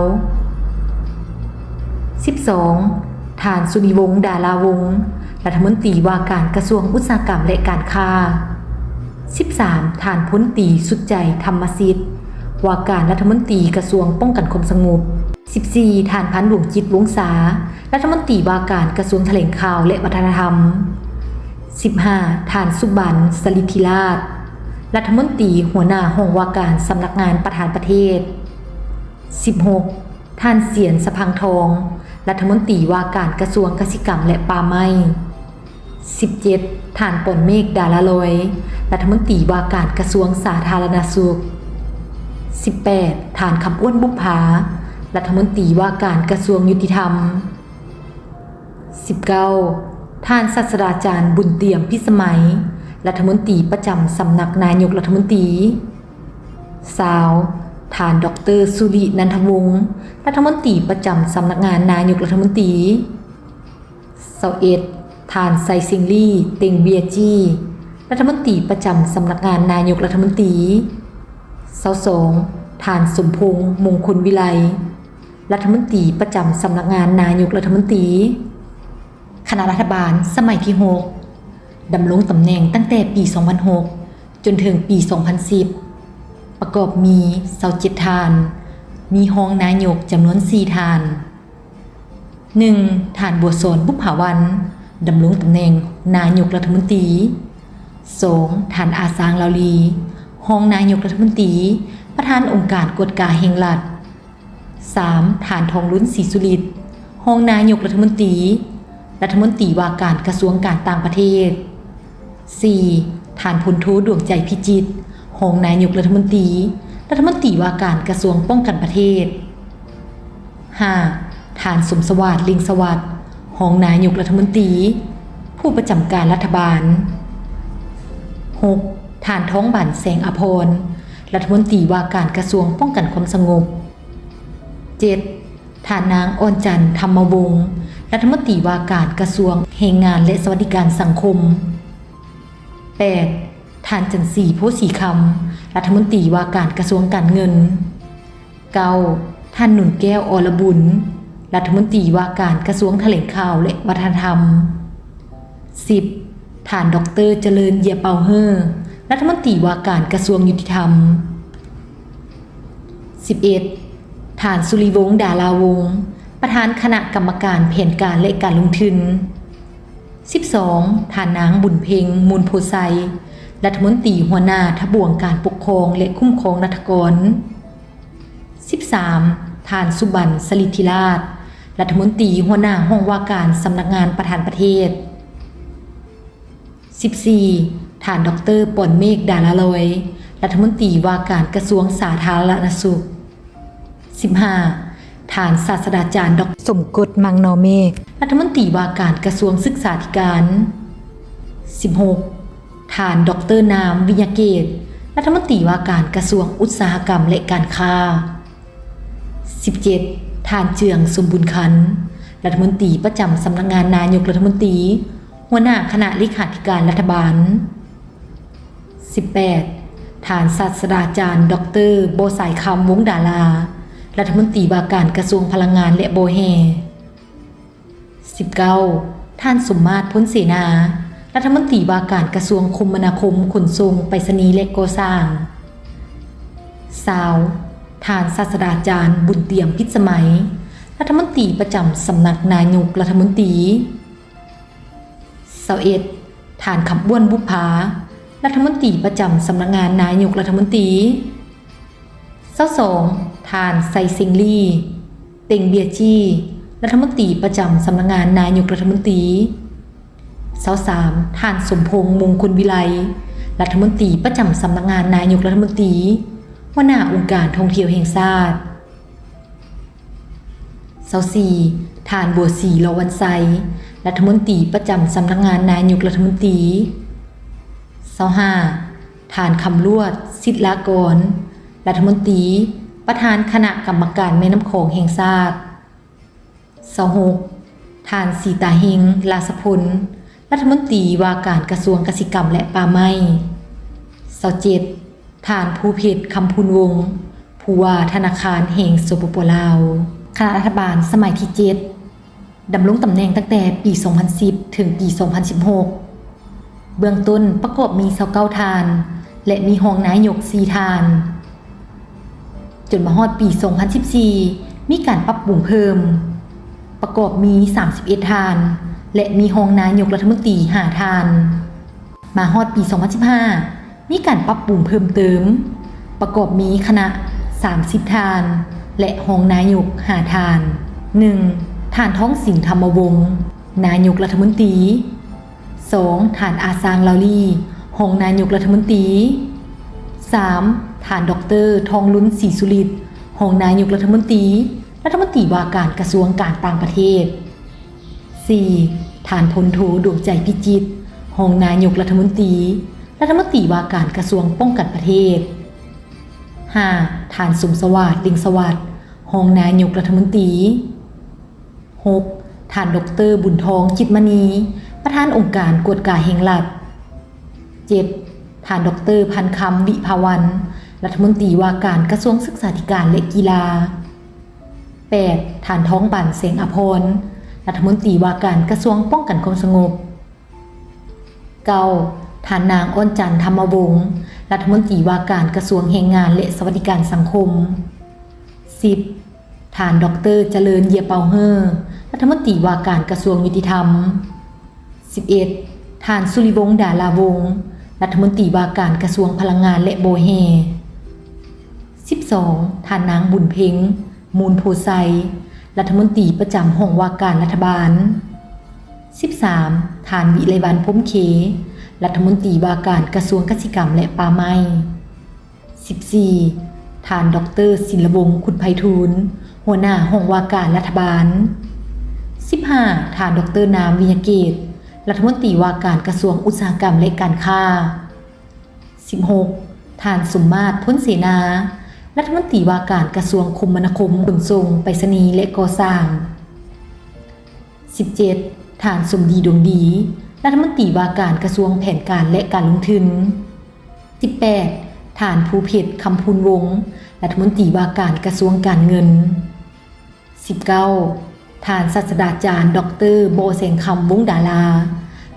12ท่านสุริวงศ์ดาราวงศ์รัฐมนตรีว่าการกระทรวงอุตสาหกรรมและการค้า 13ท่านพลตรีสุดใจธรรมสิทธิ์ว่าการรัฐมนตรีกระทรวงป้องกันความสงบ 14ท่านพันหลวงจิตวงศารัฐมนตรีว่าการกระทรวงแถลงข่าวและวัฒนธรรม 15ท่านสุบรรณสลิธิราชรัฐมนตรีหัวหน้าห้องว่าการสำนักงานประธานประเทศ 16ท่านเสียนสะพังทองรัฐมนตรีว่าการกระทรวงเกษตรกรรมและป่าไม้ 17ท่านปนเมฆดาราลอยรัฐมนตรีว่าการกระทรวงสาธารณสุข 18ท่านคำอ้วนบุพภารัฐมนตรีว่าการกระทรวงยุติธรรม 19ท่านศาสตราจารย์บุญเตี่ยมพิสมัยรัฐมนตรีประจำสำนักนายกรัฐมนตรี 20ท่านดร.สุรินันทวงศ์รัฐมนตรีประจำสำนักงานนายกรัฐมนตรี 21ท่านไซซิงลี่เต็งเบียจีรัฐมนตรีประจำสำนักงานนายกรัฐมนตรี 22ท่านสมพงษ์มงคลวิไลรัฐมนตรีประจำสำนักงานนายกรัฐมนตรีคณะรัฐบาลสมัยที่ 6ดำรงตำแหน่งตั้งแต่ปี 2006 จนถึงปี 2010 ประกอบมี27ท่าน มีห้องนายกจำนวน4ท่าน 1. ท่านบัวสอนบุพภาวันดำรงตำแหน่งนายกรัฐมนตรี 2. ท่านอาสางลาวลีห้องนายกรัฐมนตรีประธานองค์การกฎการแห่งรัฐ 3. ท่านทองลุ้นศรีสุริตห้องนายกรัฐมนตรีรัฐมนตรีว่าการกระทรวงการต่างประเทศ 4. ท่านพลโทดวงใจพิจิตรห้องนายกรัฐมนตรีรัฐมนตรีว่าการกระทรวงป้องกันประเทศ 5. ท่านสมสวัสดิ์ลิงสวัสดิ์ห้องนายกรัฐมนตรีผู้ประจำการรัฐบาล 6. ท่านท้องบั่นแสงอภรณ์รัฐมนตรีว่าการกระทรวงป้องกันความสงบ 7. ท่านนางอ่อนจันทร์ธรรมวงศ์รัฐมนตรีว่าการกระทรวงแรงงานและสวัสดิการสังคม 8. ท่านจันทร์ศรีโพธิ์ศรีคำรัฐมนตรีว่าการกระทรวงการเงิน 9. ท่านหนุนแก้วอรบุญรัฐมนตรีว่าการกระทรวงแถลงข่าวและวัฒนธรรม 10. ท่านดร.เจริญเยียเปาเฮอรัฐมนตรีว่าการกระทรวงยุติธรรม 11. ท่านสุริวงศ์ดาราวงศ์ประธานคณะกรรมการแผนการและการลงทุน 12. ท่านนางบุญเพ็งมูลโพไซรัฐมนตรีหัวหน้าทบวงการปกครองและคุ้มครองรัฐกร 13. ท่านสุบรรณสลิธิราชรัฐมนตรีหัวหน้าห้องว่าการสำนักงานประธานประเทศ 14. ท่านดร.ปนเมฆดาราลอยรัฐมนตรีว่าการกระทรวงสาธารณสุข 15. ท่านศาสตราจารย์ดร.สมกฎมังนอเมฆรัฐมนตรีว่าการกระทรวงศึกษาธิการ 16. ท่านดร.นามวิญญาเกตรัฐมนตรีว่าการกระทรวงอุตสาหกรรมและการค้า 17. ท่านเจืองสมบุญคันรัฐมนตรีประจำสำนักงานนายกรัฐมนตรีหัวหน้าคณะเลขาธิการรัฐบาล 18. ท่านศาสตราจารย์ดร.โบสายคำวงศ์ดารารัฐมนตรีว่าการกระทรวงพลังงานและโบแฮ 19. ท่านสมมาตรพ้นเสนารัฐมนตรีว่าการกระทรวงคมนาคมขนส่งไปรษณีย์และก่อสร้าง 20. ท่านศาสตราจารย์บุญเตี่ยมพิสมัยรัฐมนตรีประจำสำนักนายกรัฐมนตรี 21. ท่านคำบ้วนบุพภารัฐมนตรีประจำสำนักงานนายกรัฐมนตรี 22. ท่านไซซิงลี่เต็งเบียจีรัฐมนตรีประจำสำนักงานนายกรัฐมนตรี 23. ท่านสมพงษ์มงคลวิไลรัฐมนตรีประจำสำนักงานนายกรัฐมนตรีหัวหน้าองค์การท่องเที่ยวแห่งชาติ 24. ท่านบัวศรีลอวันไซรัฐมนตรีประจำสำนักงานนายกรัฐมนตรี 25. ท่านคำลวดศิลากรรัฐมนตรีประธานคณะกรรมการแม่น้ำโขงแห่งชาติ26ท่านสีตาเฮงลาสพลรัฐมนตรีว่าการกระทรวงเกษตรกรรมและป่าไม้27ท่านภูเพชรคำพูนวงศ์ผู้ว่าธนาคารแห่งสปปลาวคณะรัฐบาลสมัยที่7ดำรงตำแหน่งตั้งแต่ปี 2010 ถึงปี 2016 เบื้องต้นประกอบมี29ทานและมีห้องนายก4ทานจนมาฮอดปี 2014 มีการปรับปรุงเพิ่มประกอบมี31ทานและมีห้องนายกรัฐมนตรี5ทานมาฮอดปี 2015 มีการปรับปรุงเพิ่มเติมประกอบมีคณะ30ทานและห้องนายก5ทาน 1. ท่านท้องสินธรรมวงศ์นายกรัฐมนตรี 2. ท่านอาซางลาวลีห้องนายกรัฐมนตรี 3. ท่านดร.ทองลุ้นศรีสุริตห้องนายกรัฐมนตรีรัฐมนตรีว่าการกระทรวงการต่างประเทศ 4. ท่านพลโทดวงใจพิจิตรห้องนายกรัฐมนตรีรัฐมนตรีว่าการกระทรวงป้องกันประเทศ 5. ท่านสมสวัสดิ์ลิงสวัสดิ์ห้องนายกรัฐมนตรี 6. ท่านดร.บุญทองจิตมณีประธานองค์การกวดกาแห่งรัฐ 7. ท่านดร.พันคำวิภาวันรัฐมนตรีว่าการกระทรวงศึกษาธิการและกีฬา 8. ท่านท้องบั่นเสงอภรณ์รัฐมนตรีว่าการกระทรวงป้องกันความสงบ 9. ท่านนางอ้อนจันทร์ธรรมวงศ์รัฐมนตรีว่าการกระทรวงแรงงานและสวัสดิการสังคม 10. ท่านดร.เจริญเยียเปาเฮอรัฐมนตรีว่าการกระทรวงยุติธรรม 11. ท่านสุริวงศ์ดาราวงศ์รัฐมนตรีว่าการกระทรวงพลังงานและโบแฮ 12. ท่านนางบุญเพ็งมูลโพไซรัฐมนตรีประจำห้องว่าการรัฐบาล 13. ท่านวิไลวรรณพรหมเขรัฐมนตรีว่าการกระทรวงเกษตรกรรมและป่าไม้ 14. ท่านดร.ศิลวงศ์ขุนไพฑูรย์หัวหน้าห้องว่าการรัฐบาล 15. ท่านดร.นามวิญญเกตรัฐมนตรีว่าการกระทรวงอุตสาหกรรมและการค้า 16. ท่านสมมาตรพ้นเสนารัฐมนตรีว่าการกระทรวงคมนาคมขนส่งไปรษณีย์และก่อสร้าง 17. ท่านสมดีดวงดีรัฐมนตรีว่าการกระทรวงแผนการและการลงทุน 18. ท่านภูเพชรคำพูนวงศ์รัฐมนตรีว่าการกระทรวงการเงิน 19. ท่านศาสตราจารย์ดร.โบแสงคำวงศ์ดารา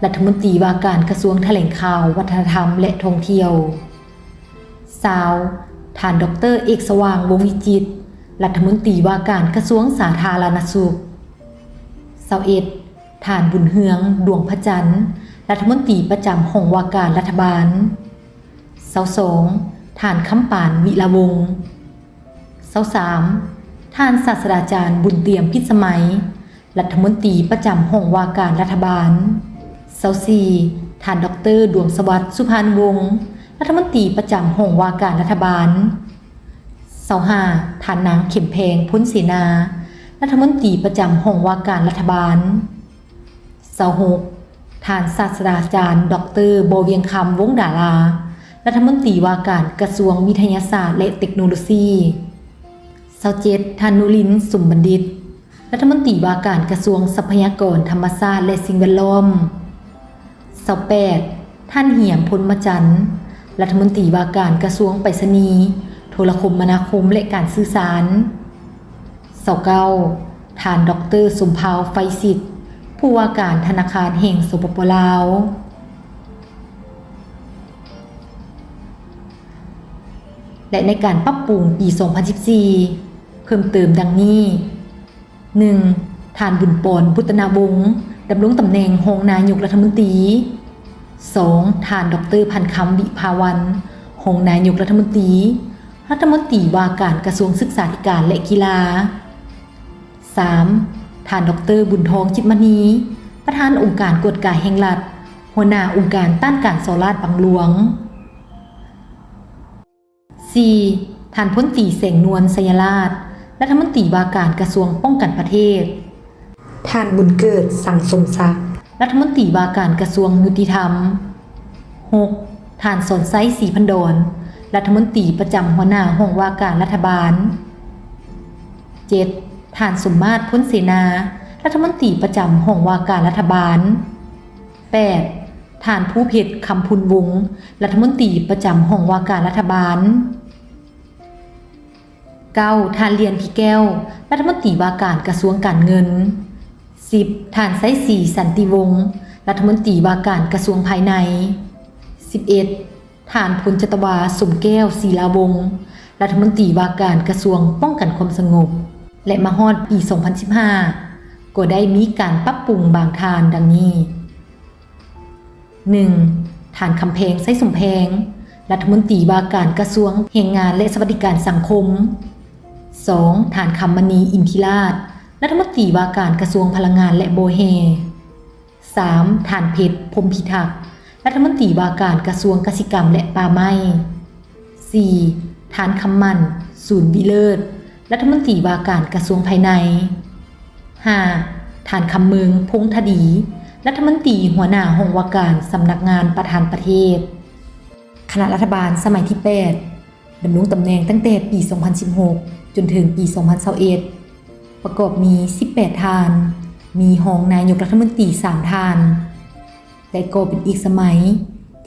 รัฐมนตรีว่าการกระทรวงแถลงข่าววัฒนธรรมและท่องเที่ยว 20. ท่านดร.เอกสว่างวงศ์วิจิตรรัฐมนตรีว่าการกระทรวงสาธารณสุข 21. ท่านบุญเฮืองดวงพระจันทร์รัฐมนตรีประจำห้องว่าการรัฐบาล 22. ท่านคำปานวิลาวงศ์ 23. ท่านศาสตราจารย์บุญเตี่ยมพิสมัยรัฐมนตรีประจำห้องว่าการรัฐบาล 24. ท่านดร.ดวงสวัสดิ์สุพรรณวงศ์รัฐมนตรีประจำห้องว่าการรัฐบาล 25. ท่านนางเข็มแพงพ้นเสนารัฐมนตรีประจำห้องว่าการรัฐบาล 26. ท่านศาสตราจารย์ดร.โบเวียงคำวงศ์ดารารัฐมนตรีว่าการกระทรวงวิทยาศาสตร์และเทคโนโลยี 27. ท่านนุรินทร์สุมบัณฑิตรัฐมนตรีว่าการกระทรวงทรัพยากรธรรมชาติและสิ่งแวดล้อม 28. ท่านเหี่ยมพลมจันทร์รัฐมนตรีว่าการกระทรวงไปรษณีย์โทรคมนาคมและการสื่อสาร 29. ท่านดร.สมภาวไฟสิทธิ์ผู้ว่าการธนาคารแห่งสปปลาวและในการปรับปรุงปี 2014 เพิ่มเติมดังนี้ 1. ท่านบุญปอนพุทธนาวงศ์ดำรงตำแหน่งรองนายกรัฐมนตรี 2. ท่านดร.พันคำวิภาวันรองนายกรัฐมนตรีรัฐมนตรีว่าการกระทรวงศึกษาธิการและกีฬา 3. ท่านดร.บุญทองจิตมณีประธานองค์การกวดกาแห่งรัฐหัวหน้าองค์การต้านการส่อราษฎร์บางหลวง 4. ท่านพลตรีแสงนวลสยราชรัฐมนตรีว่าการกระทรวงป้องกันประเทศ ท่านบุญเกิดสังสมศักดิ์รัฐมนตรีว่าการกระทรวงยุติธรรม 6. ท่านสนไซศรีพันดรรัฐมนตรีประจำหัวหน้าห้องว่าการรัฐบาล 7. ท่านสมมาตรพ้นเสนารัฐมนตรีประจำห้องว่าการรัฐบาล 8. ท่านผู้เพชรคำพุนวงศ์รัฐมนตรีประจำห้องว่าการรัฐบาล 9. ท่านเลียนพี่แก้วรัฐมนตรีว่าการกระทรวงการเงิน 10. ท่านไสศรีสันติวงศ์รัฐมนตรีว่าการกระทรวงภายใน 11. ท่านพลจตวาสมแก้วศิลาวงศ์รัฐมนตรีว่าการกระทรวงป้องกันความสงบและมาฮอดปี 2015 ก็ได้มีการปรับปรุงบางทานดังนี้ 1. ท่านคำแพงไสสมแพงรัฐมนตรีว่าการกระทรวงแรงงานและสวัสดิการสังคม 2. ท่านคำมณีอินทิราชรัฐมนตรีว่าการกระทรวงพลังงานและโบแฮ 3. ท่านเพชรพรหมพิทักษ์รัฐมนตรีว่าการกระทรวงกสิกรรมและป่าไม้ 4. ท่านคำมันศูนย์วิเลิศรัฐมนตรีว่าการกระทรวงภายใน 5. ท่านคำเมืองพงษ์ธดีรัฐมนตรีหัวหน้าห้องว่าการสำนักงานประธานประเทศคณะรัฐบาลสมัยที่ 8 ดำรงตำแหน่งตั้งแต่ปี 2016 จนถึงปี 2021 ประกอบมี 18 ท่านมีรองนายกรัฐมนตรี 3 ท่านและก็เป็นอีกสมัย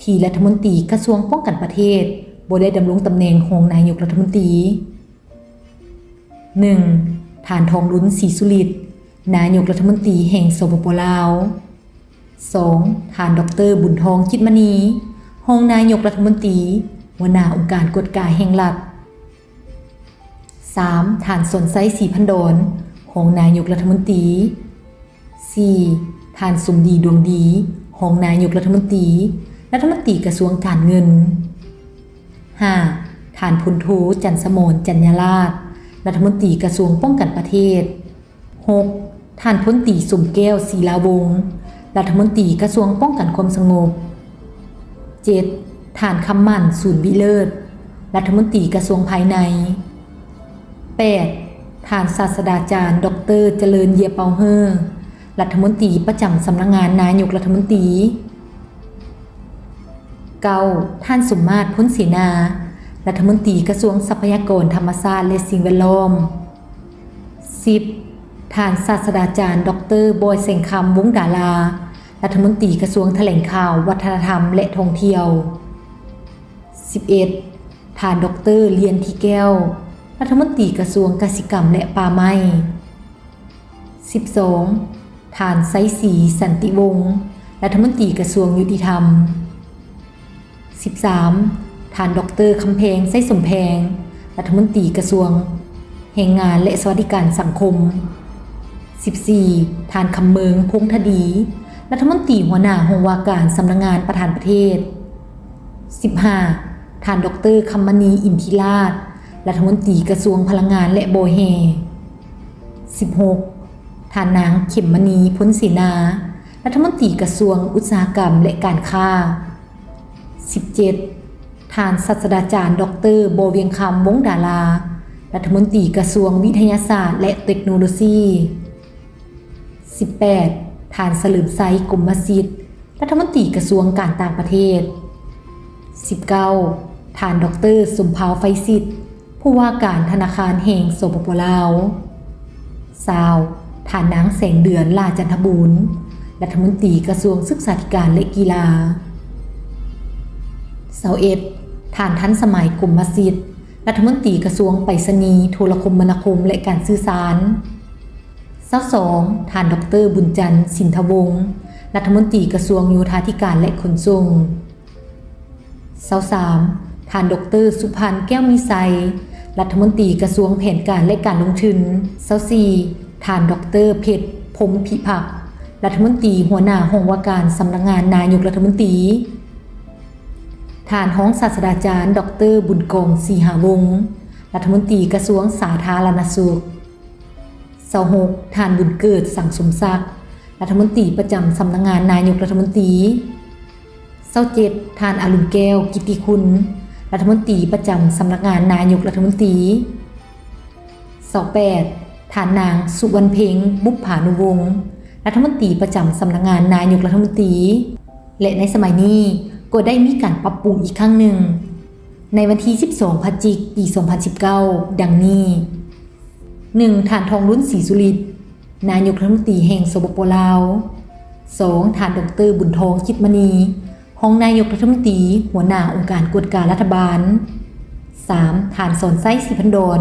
ที่รัฐมนตรีกระทรวงป้องกันประเทศบ่ได้ดำรงตำแหน่งรองนายกรัฐมนตรี 1. ท่านทองลุ้นศรีสุฤทธิ์นายกรัฐมนตรีแห่งสปป.ลาว 2. ท่านดร.บุญทองจิตมณีรองนายกรัฐมนตรีหัวหน้าองค์การกฎกายแห่งรัฐ 3. ท่านสนไซศรีพันดรรองนายกรัฐมนตรี 4. ท่านสมดีดวงดีรองนายกรัฐมนตรีรัฐมนตรีกระทรวงการเงิน 5. ท่านพลโทจันทร์สมรจัญญราชรัฐมนตรีกระทรวงป้องกันประเทศ 6. ท่านพลตรีสมแก้วศิลาวงศ์รัฐมนตรีกระทรวงป้องกันความสงบ 7. ท่านคำมั่นศูนย์วิเลิศรัฐมนตรีกระทรวงภายใน 8. ท่านศาสตราจารย์ดร.เจริญเยียเปาเฮอรัฐมนตรีประจำสำนักงานนายกรัฐมนตรี 9. ท่านสมมาตรพ้นเสนารัฐมนตรีกระทรวงทรัพยากรธรรมชาติและสิ่งแวดล้อม 10. ท่านศาสตราจารย์ดร.บอยแสงคำวงศ์ดารารัฐมนตรีกระทรวงแถลงข่าววัฒนธรรมและท่องเที่ยว 11. ท่านดร.เลียนที่แก้วรัฐมนตรีกระทรวงกสิกรรมและป่าไม้ 12. ท่านไสศรีสันติวงศ์รัฐมนตรีกระทรวงยุติธรรม 13. ท่านดร.คำแพงไสสมแพงรัฐมนตรีกระทรวงแรงงานและสวัสดิการสังคม 14. ท่านคำเมืองพงษ์ธดีรัฐมนตรีหัวหน้าห้องว่าการสำนักงานประธานประเทศ 15. ท่านดร.คำมณีอินทิราชรัฐมนตรีกระทรวงพลังงานและโบแฮ 16. ท่านนางเข็มมณีพ้นศรีนารัฐมนตรีกระทรวงอุตสาหกรรมและการค้า 17. ท่านศาสตราจารย์ดร.โบเวียงคำวงศ์ดารารัฐมนตรีกระทรวงวิทยาศาสตร์และเทคโนโลยี 18. ท่านเสลิมไซกรมสิทธิ์รัฐมนตรีกระทรวงการต่างประเทศ 19. ท่านดร.สมภาวไฟสิทธิ์ผู้ว่าการธนาคารแห่งสปป.ลาว 20. ท่านนางแสงเดือนลาจันทบูรณ์รัฐมนตรีกระทรวงศึกษาธิการและกีฬา 21. ท่านทันสมัยกรมสิทธิ์รัฐมนตรีกระทรวงไปรษณีย์โทรคมนาคมและการสื่อสาร 22. ท่านดร.บุญจันทร์สินทวงศ์รัฐมนตรีกระทรวงโยธาธิการและขนส่ง 23. ท่านดร.สุพันธ์แก้วมีไซรัฐมนตรีกระทรวงแผนการและการลงทุน 24. ท่านดร.เพชรพรหมพิทักษ์รัฐมนตรีหัวหน้าห้องว่าการสำนักงานนายกรัฐมนตรีท่านรองศาสตราจารย์ดร.บุญกองศรีหาวงศ์รัฐมนตรีกระทรวงสาธารณสุข 26. ท่านบุญเกิดสังสมศักดิ์รัฐมนตรีประจำสำนักงานนายกรัฐมนตรี 27. ท่านอรุณแก้วกิตติคุณรัฐมนตรีประจำสำนักงานนายกรัฐมนตรี 28. ท่านนางสุวรรณเพ็งบุพภานุวงศ์รัฐมนตรีประจำสำนักงานนายกรัฐมนตรีและในสมัยนี้ ก็ได้มีการปรับปรุงอีกครั้งหนึ่งในวันที่ 12 พฤศจิกายน ปี 2019 ดังนี้ 1. ท่านทองรุ่นศรีสุริตนายกรัฐมนตรีแห่งสปป.ลาว 2. ท่านดร.บุญทองจิตมณีรองนายกรัฐมนตรีหัวหน้าองค์การกฎการรัฐบาล 3. ท่านสอนไส้ศรีพันดร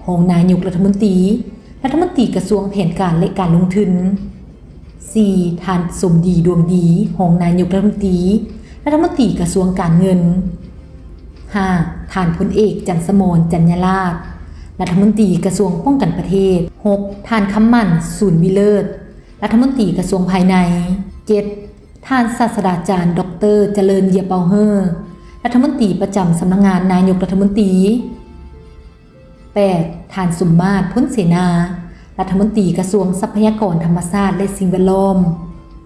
รองนายกรัฐมนตรีกระทรวงแผนการและการลงทุน 4. ท่านสมดีดวงดีรองนายกรัฐมนตรีกระทรวงการเงิน 5. ท่านพลเอกจันทร์สมรจัญญราษฎร์รัฐมนตรีกระทรวงป้องกันประเทศ 6. ท่านคำมั่นสูนวิเลิศรัฐมนตรีกระทรวงภายใน 7. ท่านศาสตราจารย์ดร.เจริญเยียเปาเฮอร์รัฐมนตรีประจำสำนักงานนายกรัฐมนตรี 8. ท่านสมมาตรพ้นเสนารัฐมนตรีกระทรวงทรัพยากรธรรมชาติและสิ่งแวดล้อม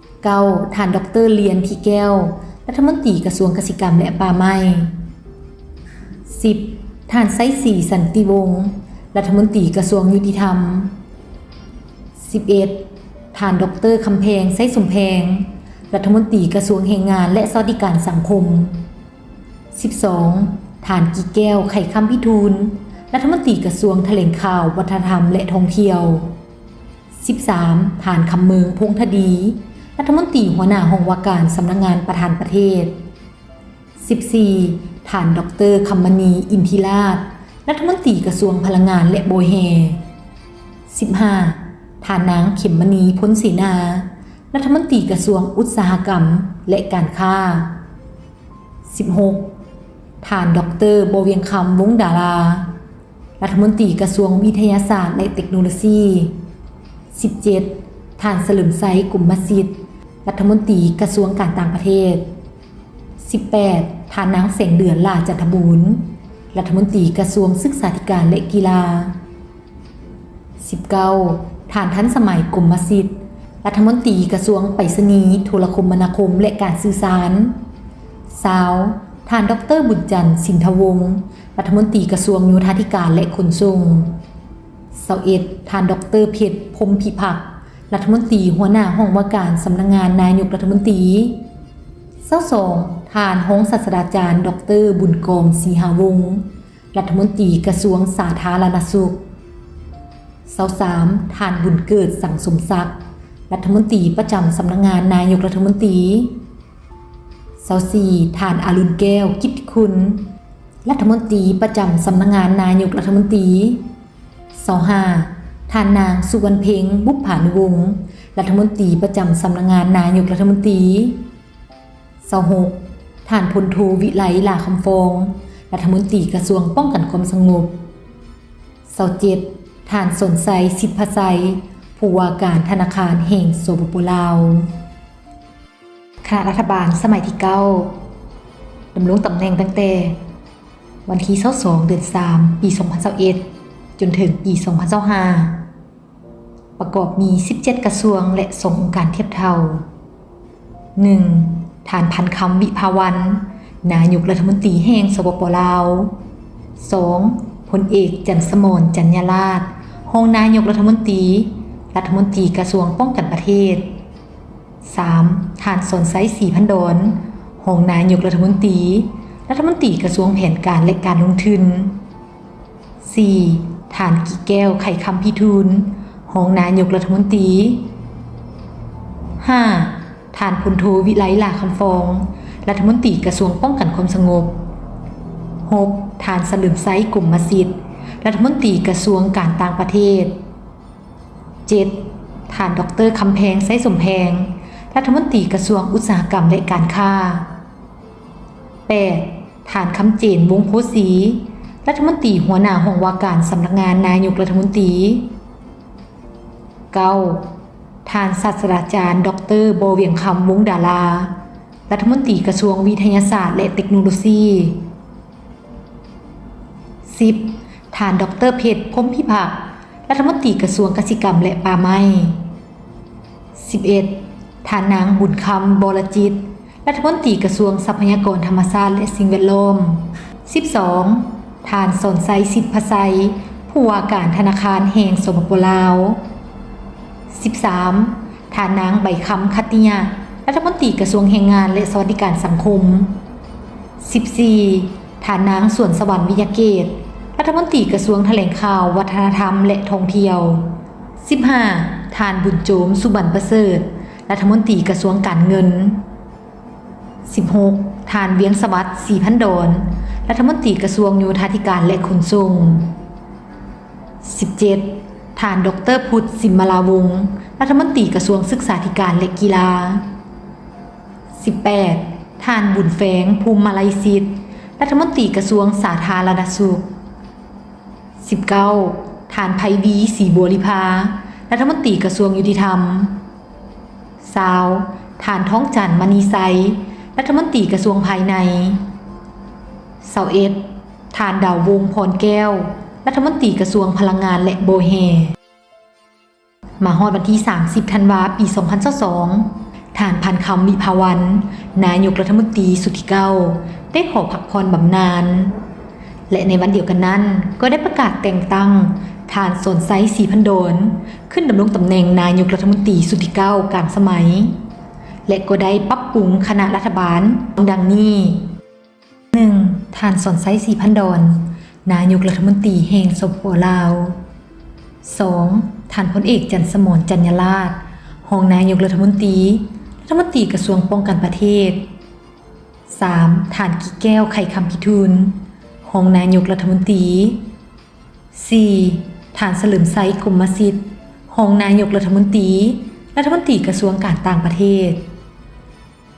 9. ท่านดร.เลียนพี่แก้วรัฐมนตรีกระทรวงเกษตรกรรมและป่าไม้ 10. ท่านไซศรีสันติวงศ์รัฐมนตรีกระทรวงยุติธรรม 11. ท่านดร.คำแพงไซสมแพงรัฐมนตรีกระทรวงแรงงานและสวัสดิการสังคม 12. ท่านกีแก้วไข่คำพิทูลรัฐมนตรีกระทรวงแถลงข่าววัฒนธรรมและท่องเที่ยว 13. ท่านคำเมืองพงษ์ธดีรัฐมนตรีหัวหน้าห้องว่าการสำนักงานประธานประเทศ 14. ท่านดร.คำมณีอินทิราชรัฐมนตรีกระทรวงพลังงานและโบยแฮ 15. ท่านนางเข็มมณีพ้นศรีนารัฐมนตรีกระทรวงอุตสาหกรรมและการค้า 16. ท่านดร.โบเวียงคำวงศ์ดารารัฐมนตรีกระทรวงวิทยาศาสตร์และเทคโนโลยี 17. ท่านเฉลิมไซกลุ่มมัสยิดรัฐมนตรีกระทรวงการต่างประเทศ 18. ท่านนางแสงเดือนลาจันทบูรณ์รัฐมนตรีกระทรวงศึกษาธิการและกีฬา 19. ท่านทันสมัยกลุ่มมัสยิดรัฐมนตรีกระทรวงไปรษณีย์โทรคมนาคมและการสื่อสาร 20. ท่านดร.บุญจันทร์สินทวงศ์รัฐมนตรีกระทรวงโยธาธิการและขนส่ง 21. ท่านดร.เพชรพรหมพิพักษ์รัฐมนตรีหัวหน้าห้องว่าการสำนักงานนายกรัฐมนตรี 22. ท่านรองศาสตราจารย์ดร.บุญกองศรีหาวงศ์รัฐมนตรีกระทรวงสาธารณสุข 23. ท่านบุญเกิดสังสมศักดิ์รัฐมนตรีประจำสำนักงานนายกรัฐมนตรี 24. ท่านอรุณแก้วกิตติคุณรัฐมนตรีประจำสำนักงานนายกรัฐมนตรี 25. ท่านนางสุวรรณเพ็งบุพผานุวงศ์รัฐมนตรีประจำสำนักงานนายกรัฐมนตรี 26. ท่านพลโทวิไลลาคำฟองรัฐมนตรีกระทรวงป้องกันความสงบ 27. ท่านสนไซสิทธิพไซผู้ว่าการธนาคารแห่งสปป.ลาวคณะรัฐบาลสมัยที่ 9 ดำรงตำแหน่งตั้งแต่วันที่22 เดือน 3 ปี 2021 จนถึงปี 2025 ประกอบมี 17 กระทรวงและ2องค์การเทียบเท่า 1. ท่านพันคำวิภาวันนายกรัฐมนตรีแห่งสปป.ลาว 2. พลเอกจันทร์สมรจัญญราษฎร์รองนายกรัฐมนตรีกระทรวงป้องกันประเทศ 3. ท่านสนไซศรีพันดรรองนายกรัฐมนตรีกระทรวงแผนการและการลงทุน 4. ท่านกีแก้วไข่คำพิทูลรองนายกรัฐมนตรี 5. ท่านพลโทวิไลลาคำฟองรัฐมนตรีกระทรวงป้องกันความสงบ 6. ท่านเฉลิมไซกลุ่มมัสยิดรัฐมนตรีกระทรวงการต่างประเทศ 7. ท่านดร.คำแพงไซสมแพงรัฐมนตรีกระทรวงอุตสาหกรรมและการค้า 8. ท่านคำเจนวงศ์โพสี รัฐมนตรีหัวหน้าห้องว่าการสำนักงานนายกรัฐมนตรี 9. ท่านศาสตราจารย์ดร.โบเวียงคำวงศ์ดารารัฐมนตรีกระทรวงวิทยาศาสตร์และเทคโนโลยี 10. ท่านดร.เพชรพรหมพิพักษ์รัฐมนตรีกระทรวงเกษตรกรรมและป่าไม้ 11. ท่านนางบุญคำบรจิตรัฐมนตรีกระทรวงทรัพยากรธรรมชาติและสิ่งแวดล้อม 12. ท่านสนไซสิทธิพไซผู้ว่าการธนาคารแห่งสปป.ลาว 13. ท่านนางใบคำคัตติยะรัฐมนตรีกระทรวงแรงงานและสวัสดิการสังคม 14ฐานนางสวนสวรรค์วิทยาเกตรัฐมนตรีกระทรวงแถลงข่าววัฒนธรรมและท่องเที่ยว15ฐานบุญโจมสุบรรณประเสริฐรัฐมนตรีกระทรวงการเงิน16ฐานเวียงสวัสดิ์ศรีพันดรรัฐมนตรีกระทรวงโยธาธิการและขนส่ง17ฐานดร.พุทธสิมมาลาวงศ์รัฐมนตรีกระทรวงศึกษาธิการและกีฬา18ฐานบุญแฝงภูมิมาลัยสิทธิ์รัฐมนตรีกระทรวงสาธารณสุข19ฐานไพวีศรีบัวลิภารัฐมนตรีกระทรวงยุติธรรม20ฐานท้องจันทร์มณีไซรัฐมนตรีกระทรวงภายใน21ฐานดาววงศ์พรแก้วรัฐมนตรีกระทรวงพลังงานและโบแฮมาฮอดวันที่30ธันวาคมปี2022ฐานพันคำวิภาวันนายกรัฐมนตรีสุดที่9ได้ขอพักผ่อนบำนาญและในวันเดียวกันนั้นก็ได้ประกาศแต่งตั้งฐานสนไซศรีพันดรขึ้นดำรงตำแหน่งนายกรัฐมนตรีสุดที่9กลางสมัยและก็ได้ปรับปรุงคณะรัฐบาลดังนี้ 1. ฐานสนไซศรีพันดรนายกรัฐมนตรีแห่งสปป.ลาว 2. ฐานพลเอกจันทร์สมรจัญญราษฎร์รองนายกรัฐมนตรีกระทรวงป้องกันประเทศ 3. ฐานกิแก้วไข่คำพิทูลรองนายกรัฐมนตรี 4. ฐานเฉลิมไซกรมสิทธิ์รองนายกรัฐมนตรีกระทรวงการต่างประเทศ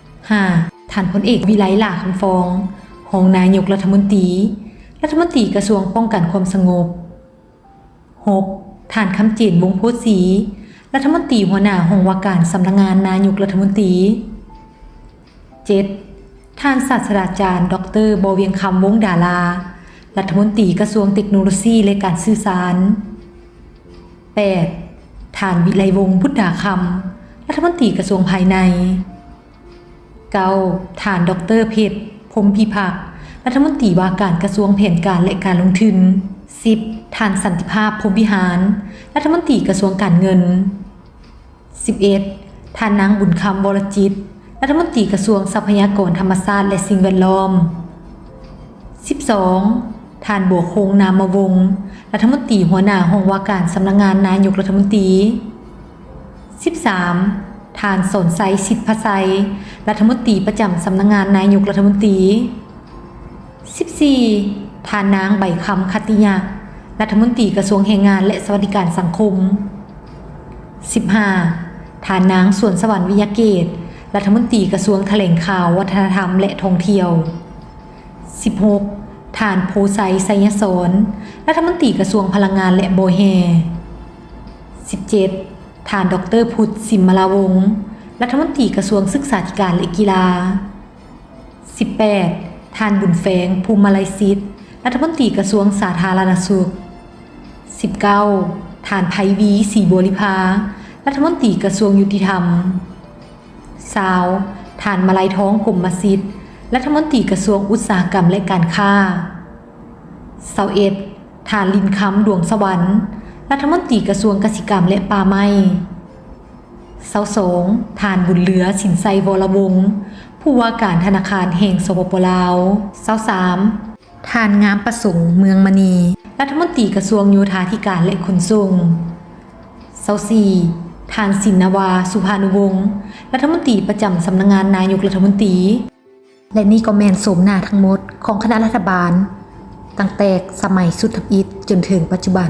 5. ฐานพลเอกวิไลหลาคำฟองรองนายกรัฐมนตรีกระทรวงป้องกันความสงบ 6. ฐานคำเจนวงศ์โพธิ์ศรีรัฐมนตรีหัวหน้าห้องว่าการสำนักงานนายกรัฐมนตรี 7. ฐานศาสตราจารย์ดร.บเวียงคำวงศ์ดารารัฐมนตรีกระทรวงเทคโนโลยีและการสื่อสาร 8. ฐานวิไลวงศ์พุทธาคำรัฐมนตรีกระทรวงภายใน 9. ฐานดร.เพชรพรหมพิพักษ์รัฐมนตรีว่าการกระทรวงแผนการและการลงทุน 10. ฐานสันติภาพพรหมวิหารรัฐมนตรีกระทรวงการเงิน 11. ฐานนางบุญคำวรจิตรัฐมนตรีกระทรวงทรัพยากรธรรมชาติและสิ่งแวดล้อม 12. ฐานบัวคงนามวงศ์รัฐมนตรีหัวหน้าห้องว่าการสำนักงานนายกรัฐมนตรี 13. ฐานสนไซสิทธิพไซรัฐมนตรีประจำสำนักงานนายกรัฐมนตรี 14. ฐานนางใบคำคัตติยะรัฐมนตรีกระทรวงแรงงานและสวัสดิการสังคม 15. ฐานนางสวนสวรรค์วิทยาเกตรัฐมนตรีกระทรวงแถลงข่าววัฒนธรรมและท่องเที่ยว 16. ฐานโพไซไซยศรรัฐมนตรีกระทรวงพลังงานและโบแฮ 17. ฐานดร.พุทธสิมมาลาวงศ์รัฐมนตรีกระทรวงศึกษาธิการและกีฬา 18. ฐานบุญแฝงภูมิมาลัยสิทธิ์รัฐมนตรีกระทรวงสาธารณสุข 19. ฐานไพวีศรีบัวลิภารัฐมนตรีกระทรวงยุติธรรม 20. ฐานมาลัยท้องกรมสิทธิ์รัฐมนตรีกระทรวงอุตสาหกรรมและการค้า 21. ฐานลินคำดวงสวรรค์รัฐมนตรีกระทรวงเกษตรกรรมและป่าไม้22. ฐานบุญเหลือสินไซวรวงศ์ผู้ว่าการธนาคารแห่งสปป.ลาว 23. ฐานงามประสงค์เมืองมณีรัฐมนตรีกระทรวงโยธาธิการและขนส่ง 24. ฐานสินนวาสุภานุวงศ์รัฐมนตรีประจำสำนักงานนายกรัฐมนตรีและนี่ก็แม่นโสมหน้าทั้งหมดของคณะรัฐบาลตั้งแต่สมัยสุทธิอิฐจนถึงปัจจุบัน